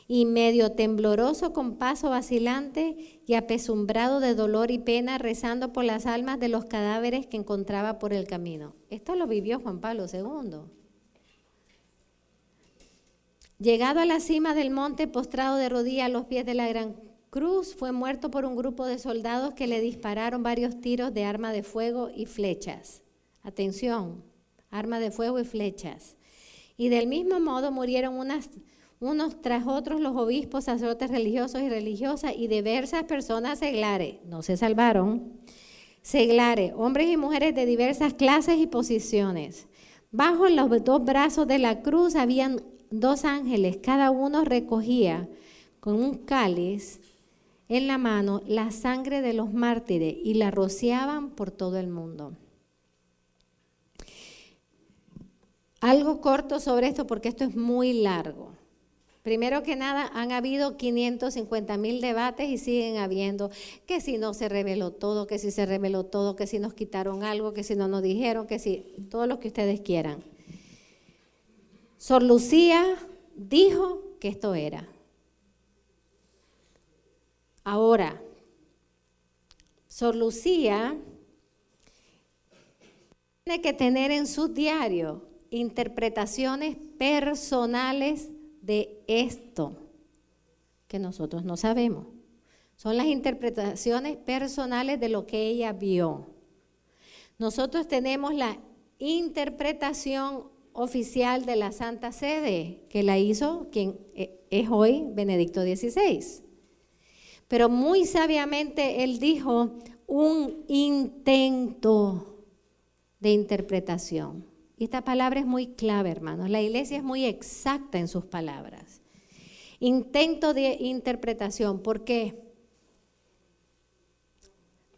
y medio tembloroso, con paso vacilante y apesumbrado de dolor y pena, rezando por las almas de los cadáveres que encontraba por el camino. Esto lo vivió Juan Pablo II. Llegado a la cima del monte, postrado de rodillas a los pies de la gran cruz, fue muerto por un grupo de soldados que le dispararon varios tiros de arma de fuego y flechas. Atención, arma de fuego y flechas. Y del mismo modo murieron unos tras otros los obispos, sacerdotes religiosos y religiosas y diversas personas seglares. No se salvaron. Seglares, hombres y mujeres de diversas clases y posiciones. Bajo los dos brazos de la cruz habían 2 ángeles, cada uno recogía con un cáliz en la mano la sangre de los mártires y la rociaban por todo el mundo. Algo corto sobre esto porque esto es muy largo. Primero que nada, han habido 550,000 debates y siguen habiendo que si no se reveló todo, que si se reveló todo, que si nos quitaron algo, que si no nos dijeron, que si todo lo que ustedes quieran. Sor Lucía dijo que esto era. Ahora, Sor Lucía tiene que tener en su diario interpretaciones personales de esto que nosotros no sabemos. Son las interpretaciones personales de lo que ella vio. Nosotros tenemos la interpretación oficial de la Santa Sede, que la hizo quien es hoy Benedicto XVI. Pero muy sabiamente él dijo un intento de interpretación. Y esta palabra es muy clave, hermanos. La iglesia es muy exacta en sus palabras. Intento de interpretación. ¿Por qué?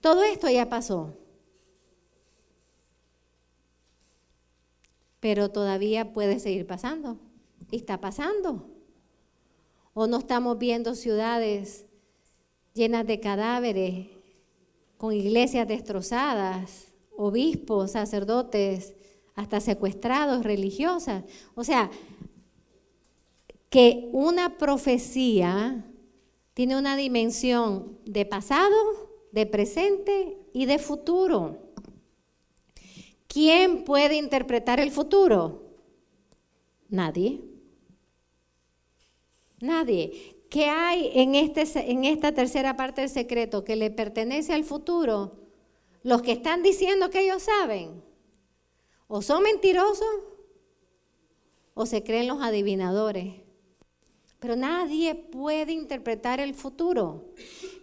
Todo esto ya pasó. Pero todavía puede seguir pasando. Y está pasando. O no estamos viendo ciudades llenas de cadáveres, con iglesias destrozadas, obispos, sacerdotes, hasta secuestrados, religiosas. O sea, que una profecía tiene una dimensión de pasado, de presente y de futuro. ¿Quién puede interpretar el futuro? Nadie. Nadie. ¿Qué hay en esta tercera parte del secreto que le pertenece al futuro? Los que están diciendo que ellos saben, o son mentirosos, o se creen los adivinadores. Pero nadie puede interpretar el futuro.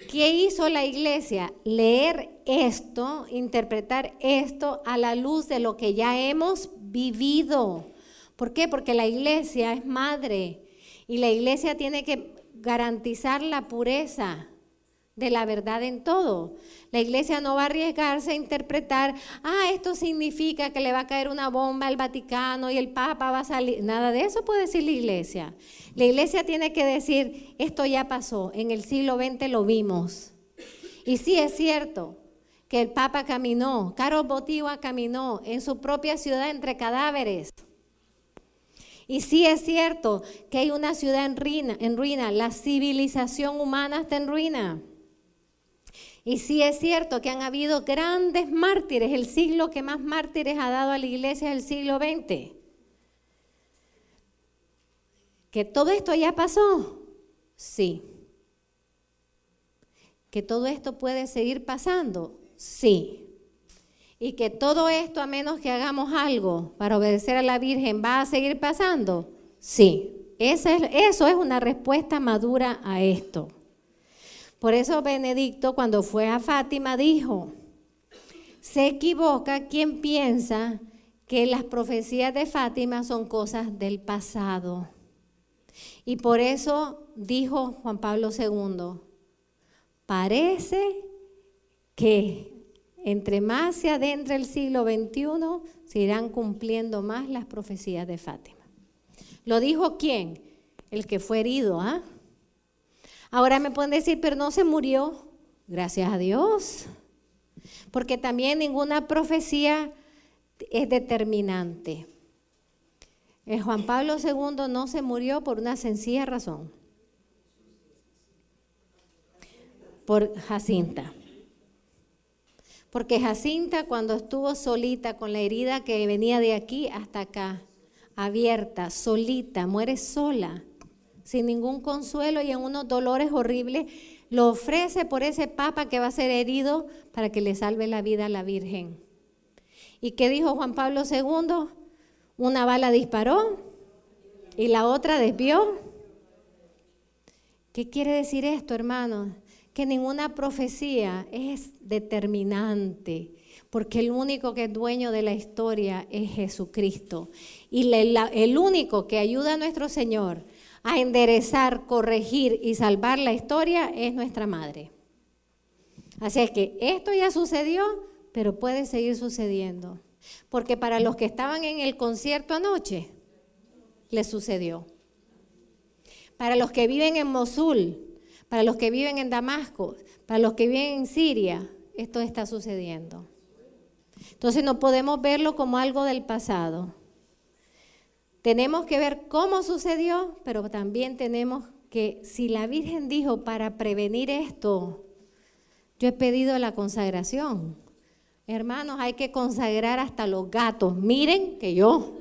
¿Qué hizo la iglesia? Leer esto, interpretar esto a la luz de lo que ya hemos vivido. ¿Por qué? Porque la iglesia es madre y la iglesia tiene que garantizar la pureza de la verdad en todo. La iglesia no va a arriesgarse a interpretar, esto significa que le va a caer una bomba al Vaticano y el Papa va a salir. Nada de eso puede decir la iglesia. La iglesia tiene que decir, esto ya pasó, en el siglo XX lo vimos. Y sí es cierto que el Papa caminó, Carlos Botigua caminó en su propia ciudad entre cadáveres. Y sí es cierto que hay una ciudad en ruina, la civilización humana está en ruina. Y sí es cierto que han habido grandes mártires, el siglo que más mártires ha dado a la iglesia es el siglo XX. ¿Que todo esto ya pasó? Sí. ¿Que todo esto puede seguir pasando? Sí. ¿Y que todo esto, a menos que hagamos algo para obedecer a la Virgen, va a seguir pasando? Sí. Eso es una respuesta madura a esto. Por eso Benedicto, cuando fue a Fátima, dijo, se equivoca quien piensa que las profecías de Fátima son cosas del pasado. Y por eso dijo Juan Pablo II, parece que Entre más se adentra el siglo XXI, se irán cumpliendo más las profecías de Fátima. ¿Lo dijo quién? El que fue herido, ¿ah? Ahora me pueden decir, pero no se murió. Gracias a Dios. Porque también ninguna profecía es determinante. El Juan Pablo II no se murió por una sencilla razón. Por Jacinta. Porque Jacinta, cuando estuvo solita con la herida que venía de aquí hasta acá, abierta, solita, muere sola, sin ningún consuelo y en unos dolores horribles, lo ofrece por ese papa que va a ser herido para que le salve la vida a la Virgen. ¿Y qué dijo Juan Pablo II? Una bala disparó y la otra desvió. ¿Qué quiere decir esto, hermanos? Que ninguna profecía es determinante, porque el único que es dueño de la historia es Jesucristo. Y el único que ayuda a nuestro Señor a enderezar, corregir y salvar la historia es nuestra Madre. Así es que esto ya sucedió, pero puede seguir sucediendo. Porque para los que estaban en el concierto anoche, les sucedió. Para los que viven en Mosul, para los que viven en Damasco, para los que viven en Siria, esto está sucediendo. Entonces no podemos verlo como algo del pasado. Tenemos que ver cómo sucedió, pero también tenemos que, si la Virgen dijo para prevenir esto, yo he pedido la consagración. Hermanos, hay que consagrar hasta los gatos. Miren que yo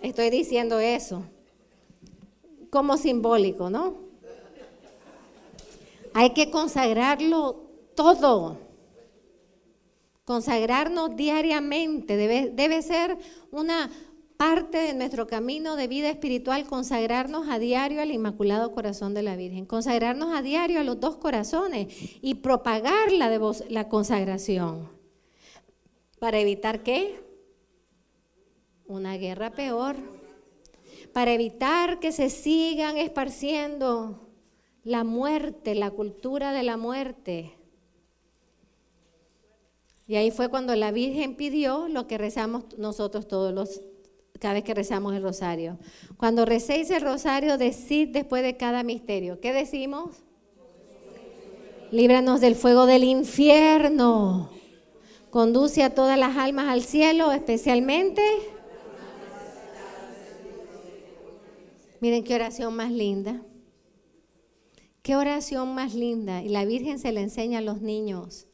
estoy diciendo eso como simbólico, ¿no? Hay que consagrarlo todo. Consagrarnos diariamente debe ser una parte de nuestro camino de vida espiritual, consagrarnos a diario al Inmaculado Corazón de la Virgen, consagrarnos a diario a los dos corazones y propagar la consagración. ¿Para evitar qué? Una guerra peor. Para evitar que se sigan esparciendo la muerte, la cultura de la muerte. Y ahí fue cuando la Virgen pidió lo que rezamos nosotros cada vez que rezamos el rosario. Cuando recéis el rosario, decid después de cada misterio. ¿Qué decimos? Líbranos del fuego del infierno. Conduce a todas las almas al cielo, especialmente. Miren qué oración más linda. Qué oración más linda. Y la Virgen se la enseña a los niños.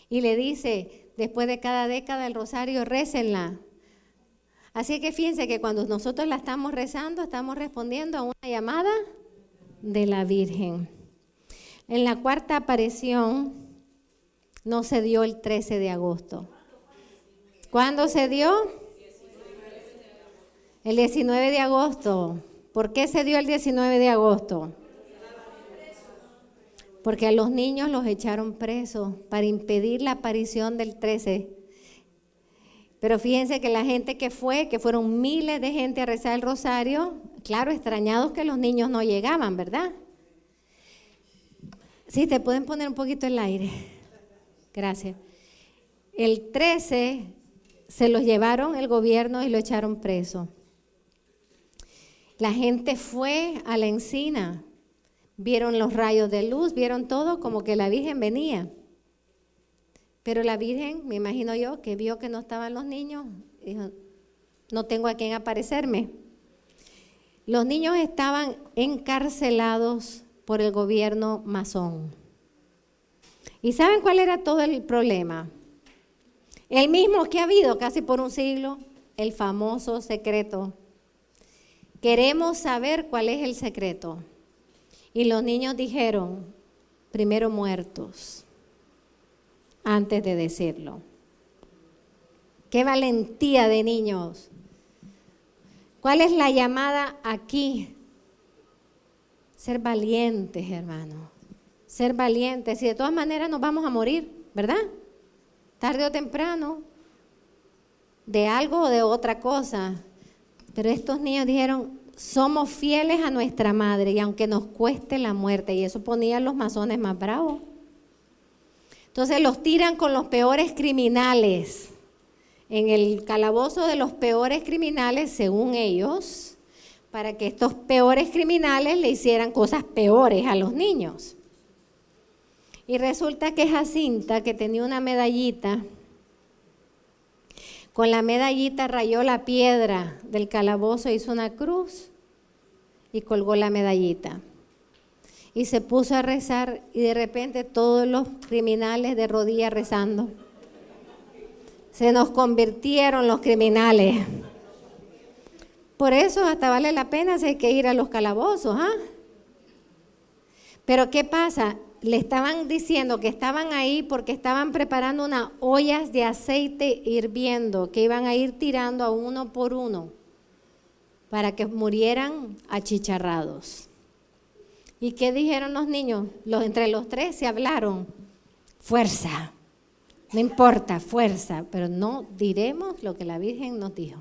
Y le dice, después de cada década el rosario, récenla. Así que fíjense que cuando nosotros la estamos rezando, estamos respondiendo a una llamada de la Virgen. En la cuarta aparición no se dio el 13 de agosto. ¿Cuándo se dio? El 19 de agosto. ¿Por qué se dio el 19 de agosto? Porque a los niños los echaron presos para impedir la aparición del 13. Pero fíjense que la gente que fueron miles de gente a rezar el rosario, claro, extrañados que los niños no llegaban, ¿verdad? Sí, te pueden poner un poquito el aire. Gracias. El 13 se los llevaron el gobierno y lo echaron preso. La gente fue a la encina. Vieron los rayos de luz, vieron todo como que la Virgen venía. Pero la Virgen, me imagino yo, que vio que no estaban los niños, dijo, no tengo a quién aparecerme. Los niños estaban encarcelados por el gobierno masón. ¿Y saben cuál era todo el problema? El mismo que ha habido casi por un siglo, el famoso secreto. Queremos saber cuál es el secreto. Y los niños dijeron, primero muertos, antes de decirlo. ¡Qué valentía de niños! ¿Cuál es la llamada aquí? Ser valientes, hermano. Ser valientes. Y de todas maneras nos vamos a morir, ¿verdad? Tarde o temprano, de algo o de otra cosa. Pero estos niños dijeron, somos fieles a nuestra madre y aunque nos cueste la muerte, y eso ponía a los masones más bravos. Entonces los tiran con los peores criminales. En el calabozo de los peores criminales, según ellos, para que estos peores criminales le hicieran cosas peores a los niños. Y resulta que Jacinta, que tenía una medallita, con la medallita rayó la piedra del calabozo, hizo una cruz y colgó la medallita. Y se puso a rezar y de repente todos los criminales de rodillas rezando. Se nos convirtieron los criminales. Por eso hasta vale la pena si hay que ir a los calabozos, ¿ah? Pero ¿qué pasa? Le estaban diciendo que estaban ahí porque estaban preparando unas ollas de aceite hirviendo que iban a ir tirando a uno por uno para que murieran achicharrados. ¿Y qué dijeron los niños? Entre los tres se hablaron. Fuerza, no importa, fuerza, pero no diremos lo que la Virgen nos dijo.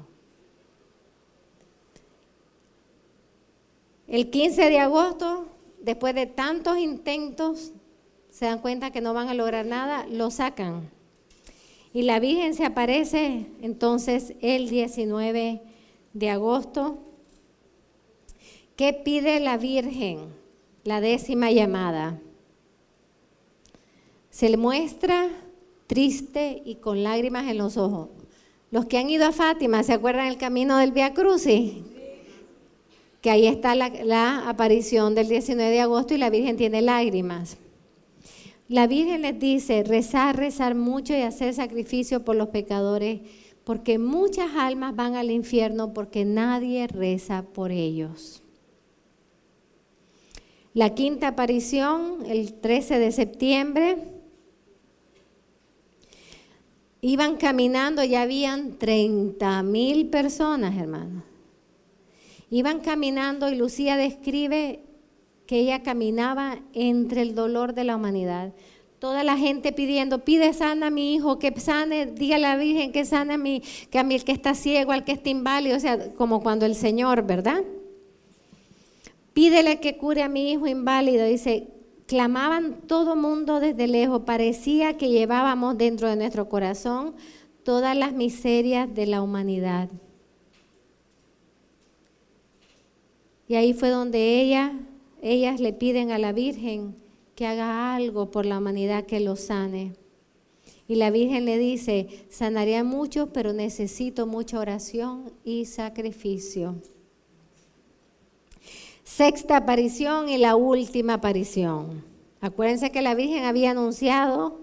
El 15 de agosto, después de tantos intentos, se dan cuenta que no van a lograr nada, lo sacan. Y la Virgen se aparece entonces el 19 de agosto. ¿Qué pide la Virgen? La 10ª llamada. Se le muestra triste y con lágrimas en los ojos. Los que han ido a Fátima, ¿se acuerdan el camino del Vía Crucis? Que ahí está la aparición del 19 de agosto y la Virgen tiene lágrimas. La Virgen les dice, rezar mucho y hacer sacrificio por los pecadores, porque muchas almas van al infierno porque nadie reza por ellos. La 5ª aparición, el 13 de septiembre, iban caminando, ya habían 30,000 personas, hermanos. Iban caminando y Lucía describe que ella caminaba entre el dolor de la humanidad. Toda la gente pidiendo, pide sana a mi hijo, que sane, diga a la Virgen que sane a mí, que a mí el que está ciego, al que está inválido, o sea, como cuando el Señor, ¿verdad? Pídele que cure a mi hijo inválido. Dice, clamaban todo mundo desde lejos, parecía que llevábamos dentro de nuestro corazón todas las miserias de la humanidad. Y ahí fue donde ellas le piden a la Virgen que haga algo por la humanidad, que lo sane. Y la Virgen le dice, sanaré a muchos, pero necesito mucha oración y sacrificio. 6ª aparición y la última aparición. Acuérdense que la Virgen había anunciado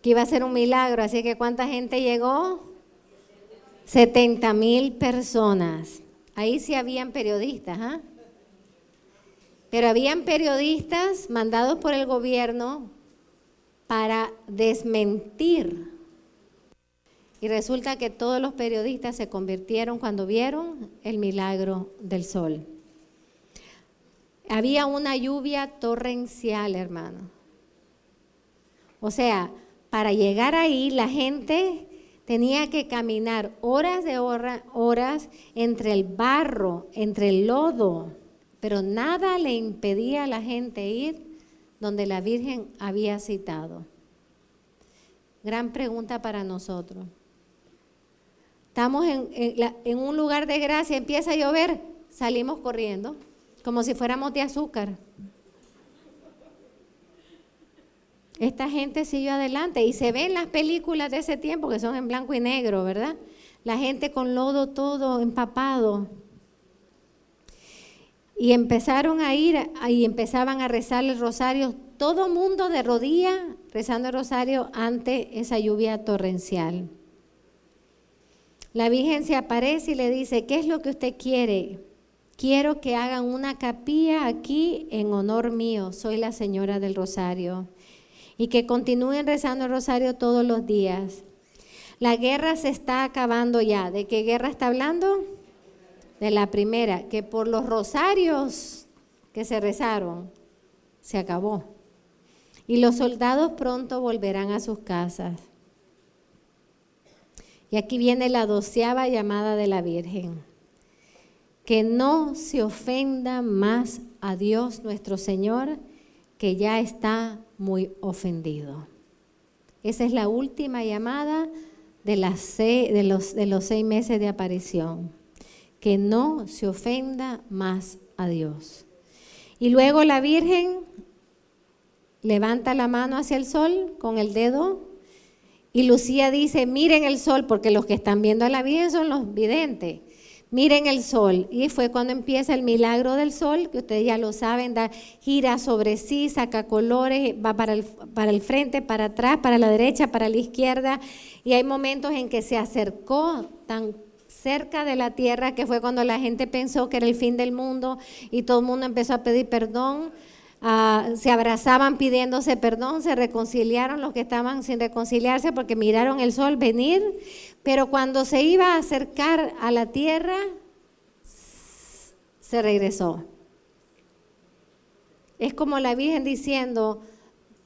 que iba a ser un milagro, así que ¿cuánta gente llegó? 70,000 personas. Ahí sí habían periodistas, ¿ah? Pero habían periodistas mandados por el gobierno para desmentir. Y resulta que todos los periodistas se convirtieron cuando vieron el milagro del sol. Había una lluvia torrencial, hermano. O sea, para llegar ahí la gente tenía que caminar horas entre el barro, entre el lodo, pero nada le impedía a la gente ir donde la Virgen había citado. Gran pregunta para nosotros. Estamos en un lugar de gracia, empieza a llover, salimos corriendo, como si fuéramos de azúcar. Esta gente siguió adelante y se ven las películas de ese tiempo que son en blanco y negro, ¿verdad? La gente con lodo todo empapado. Y empezaron a ir y empezaban a rezar el rosario, todo mundo de rodillas rezando el rosario ante esa lluvia torrencial. La Virgen se aparece y le dice, ¿qué es lo que usted quiere? Quiero que hagan una capilla aquí en honor mío, soy la Señora del Rosario. Y que continúen rezando el rosario todos los días. La guerra se está acabando ya. ¿De qué guerra está hablando? De la primera, que por los rosarios que se rezaron, se acabó. Y los soldados pronto volverán a sus casas. Y aquí viene la 12ª llamada de la Virgen. Que no se ofenda más a Dios nuestro Señor, que ya está muy ofendido. Esa es la última llamada de los 6 meses de aparición. Que no se ofenda más a Dios. Y luego la Virgen levanta la mano hacia el sol con el dedo y Lucía dice, miren el sol, porque los que están viendo a la Virgen son los videntes. Miren el sol. Y fue cuando empieza el milagro del sol, que ustedes ya lo saben, gira sobre sí, saca colores, va para el frente, para atrás, para la derecha, para la izquierda. Y hay momentos en que se acercó tan cerca de la tierra, que fue cuando la gente pensó que era el fin del mundo y todo el mundo empezó a pedir perdón. Se abrazaban pidiéndose perdón, se reconciliaron los que estaban sin reconciliarse porque miraron el sol venir, pero cuando se iba a acercar a la tierra, se regresó. Es como la Virgen diciendo,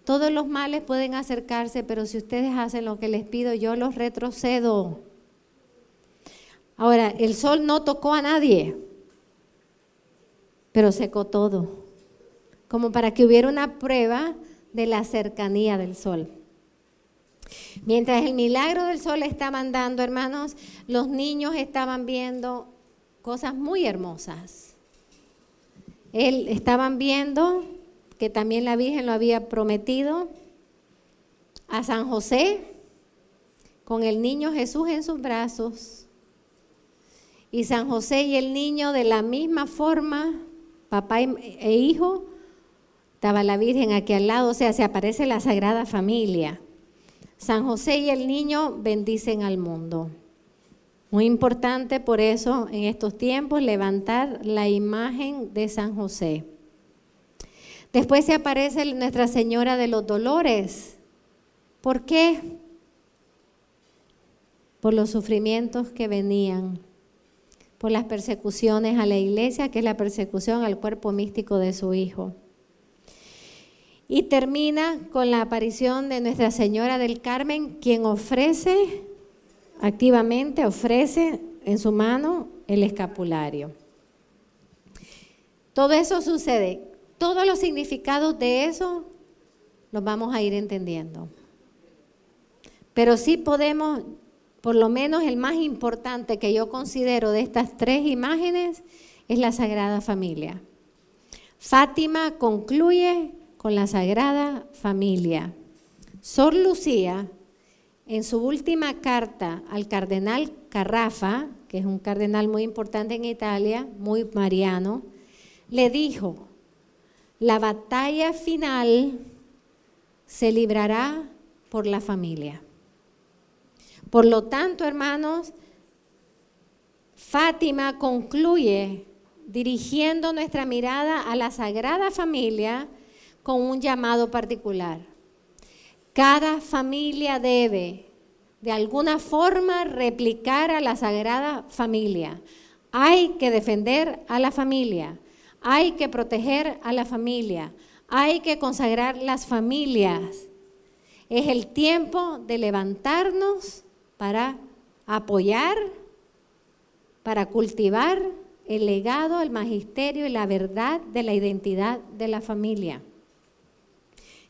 todos los males pueden acercarse, pero si ustedes hacen lo que les pido, yo los retrocedo. Ahora, el sol no tocó a nadie, pero secó todo, como para que hubiera una prueba de la cercanía del sol. Mientras el milagro del sol estaban dando, hermanos, los niños estaban viendo cosas muy hermosas. Estaban viendo que también la Virgen lo había prometido a San José con el niño Jesús en sus brazos. Y San José y el niño de la misma forma, papá e hijo, estaba la Virgen aquí al lado, o sea, se aparece la Sagrada Familia. San José y el niño bendicen al mundo. Muy importante por eso en estos tiempos levantar la imagen de San José. Después se aparece Nuestra Señora de los Dolores. ¿Por qué? Por los sufrimientos que venían, por las persecuciones a la iglesia, que es la persecución al cuerpo místico de su Hijo. Y termina con la aparición de Nuestra Señora del Carmen, quien activamente ofrece en su mano el escapulario. Todo eso sucede. Todos los significados de eso los vamos a ir entendiendo. Pero sí podemos, por lo menos el más importante que yo considero de estas 3 imágenes, es la Sagrada Familia. Fátima concluye con la Sagrada Familia. Sor Lucía, en su última carta al cardenal Carrafa, que es un cardenal muy importante en Italia, muy mariano, le dijo, la batalla final se librará por la familia. Por lo tanto, hermanos, Fátima concluye dirigiendo nuestra mirada a la Sagrada Familia con un llamado particular. Cada familia debe, de alguna forma, replicar a la Sagrada Familia. Hay que defender a la familia, hay que proteger a la familia, hay que consagrar las familias. Es el tiempo de levantarnos para apoyar, para cultivar el legado, el magisterio y la verdad de la identidad de la familia.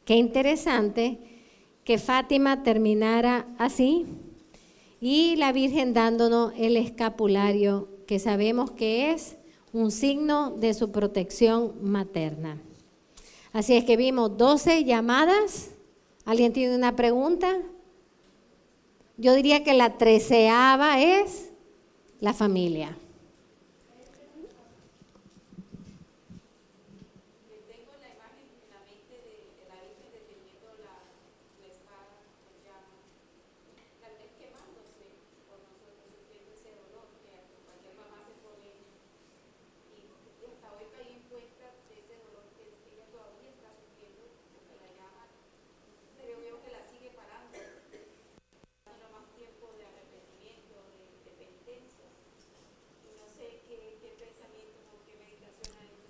Qué interesante que Fátima terminara así y la Virgen dándonos el escapulario, que sabemos que es un signo de su protección materna. Así es que vimos 12 llamadas. ¿Alguien tiene una pregunta? Yo diría que la 13ª es la familia.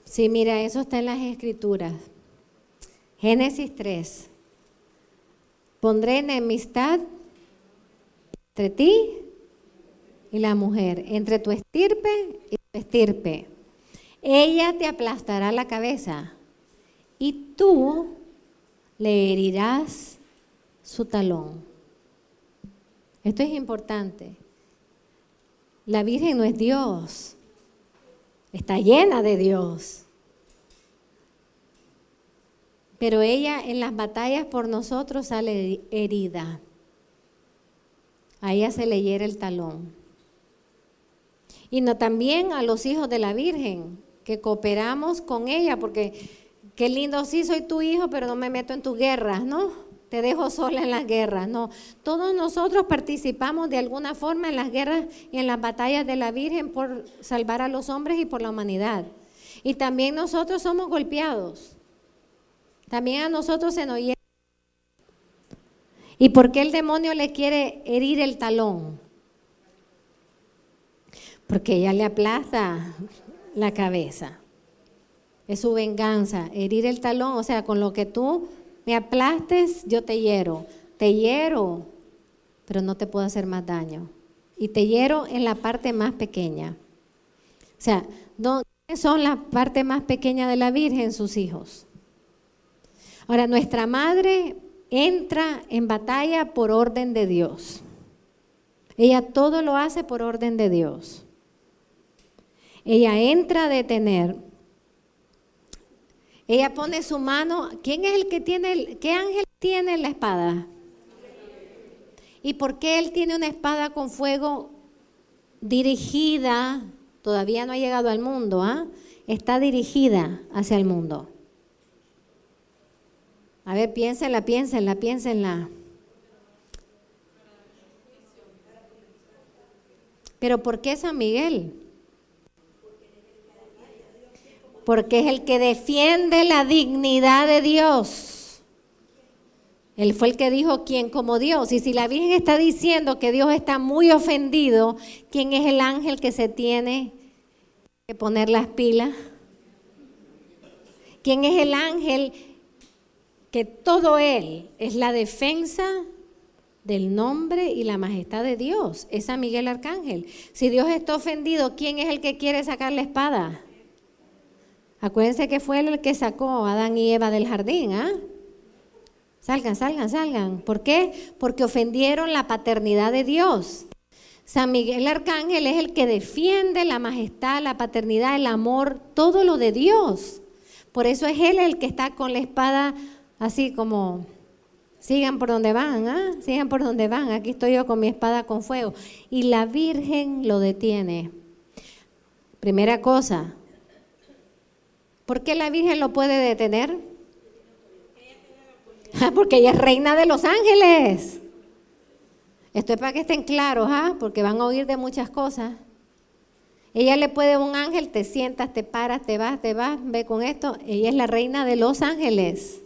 Sí, mira, eso está en las Escrituras. Génesis 3. Pondré enemistad entre ti y la mujer, entre tu estirpe y tu estirpe. Ella te aplastará la cabeza y tú le herirás su talón. Esto es importante. La Virgen no es Dios, está llena de Dios. Pero ella en las batallas por nosotros sale herida. A ella se le hiere el talón. Y no también a los hijos de la Virgen, que cooperamos con ella, porque qué lindo, sí soy tu hijo, pero no me meto en tus guerras, ¿no? Te dejo sola en las guerras, no. Todos nosotros participamos de alguna forma en las guerras y en las batallas de la Virgen por salvar a los hombres y por la humanidad. Y también nosotros somos golpeados. También a nosotros se nos hiere. ¿Y por qué el demonio le quiere herir el talón? Porque ella le aplasta la cabeza. Es su venganza, herir el talón, o sea, con lo que tú me aplastes, yo te hiero, pero no te puedo hacer más daño. Y te hiero en la parte más pequeña. O sea, ¿quiénes son la parte más pequeña de la Virgen? Sus hijos. Ahora, nuestra madre entra en batalla por orden de Dios. Ella todo lo hace por orden de Dios. Ella entra a detener. Ella pone su mano. ¿Quién es el que tiene, qué ángel tiene la espada? ¿Y por qué él tiene una espada con fuego dirigida? Todavía no ha llegado al mundo, ¿ah? Está dirigida hacia el mundo. A ver, piénsenla. ¿Pero por qué San Miguel? Porque es el que defiende la dignidad de Dios. Él fue el que dijo, ¿quién como Dios? Y si la Virgen está diciendo que Dios está muy ofendido, ¿quién es el ángel que se tiene que poner las pilas? ¿Quién es el ángel que todo él es la defensa del nombre y la majestad de Dios? Es San Miguel Arcángel. Si Dios está ofendido, ¿quién es el que quiere sacar la espada? Acuérdense que fue él el que sacó a Adán y Eva del jardín, ¿ah? Salgan. ¿Por qué? Porque ofendieron la paternidad de Dios. San Miguel Arcángel es el que defiende la majestad, la paternidad, el amor, todo lo de Dios. Por eso es él el que está con la espada así como, sigan por donde van, ¿ah? Sigan por donde van, aquí estoy yo con mi espada con fuego. Y la Virgen lo detiene. Primera cosa, ¿por qué la Virgen lo puede detener? Porque ella es reina de los ángeles. Esto es para que estén claros, ¿ah? Porque van a oír de muchas cosas. Ella le puede a un ángel, te sientas, te paras, te vas, ve con esto. Ella es la reina de los ángeles.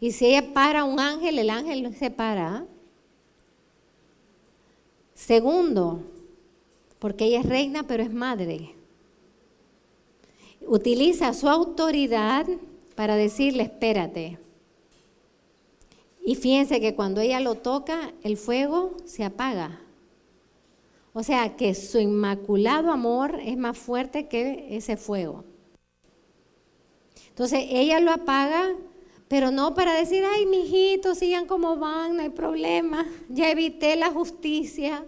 Y si ella para a un ángel, el ángel se para. Segundo, porque ella es reina, pero es madre. Utiliza su autoridad para decirle, espérate. Y fíjense que cuando ella lo toca, el fuego se apaga. O sea que su inmaculado amor es más fuerte que ese fuego. Entonces ella lo apaga, pero no para decir, ay, mijitos, sigan como van, no hay problema. Ya evité la justicia.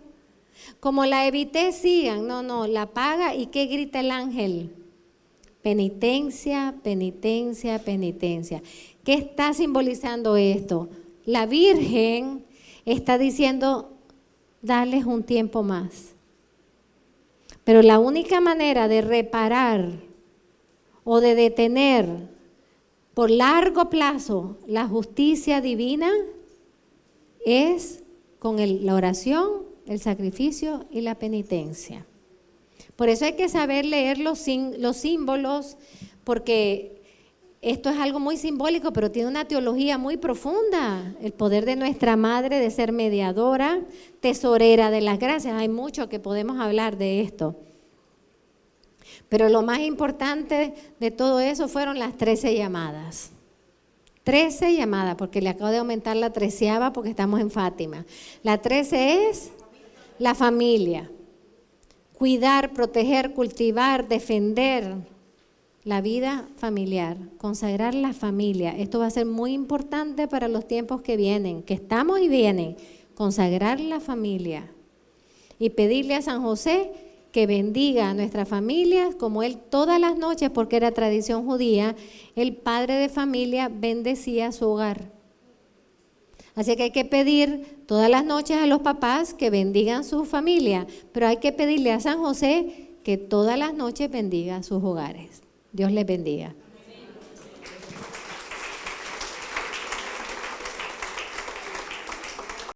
Como la evité, sigan. No, la apaga. ¿Y qué grita el ángel? Penitencia, penitencia, penitencia. ¿Qué está simbolizando esto? La Virgen está diciendo, darles un tiempo más. Pero la única manera de reparar o de detener por largo plazo la justicia divina es con la oración, el sacrificio y la penitencia. Por eso hay que saber leer los símbolos, porque esto es algo muy simbólico, pero tiene una teología muy profunda. El poder de nuestra Madre de ser mediadora, tesorera de las gracias. Hay mucho que podemos hablar de esto. Pero lo más importante de todo eso fueron las 13 llamadas. 13 llamadas, porque le acabo de aumentar la 13ª porque estamos en Fátima. La 13 es la familia. Cuidar, proteger, cultivar, defender la vida familiar, consagrar la familia. Esto va a ser muy importante para los tiempos que vienen, que estamos y vienen. Consagrar la familia y pedirle a San José que bendiga a nuestras familias, como él todas las noches, porque era tradición judía, el padre de familia bendecía su hogar. Así que hay que pedir todas las noches a los papás que bendigan su familia, pero hay que pedirle a San José que todas las noches bendiga sus hogares. Dios les bendiga.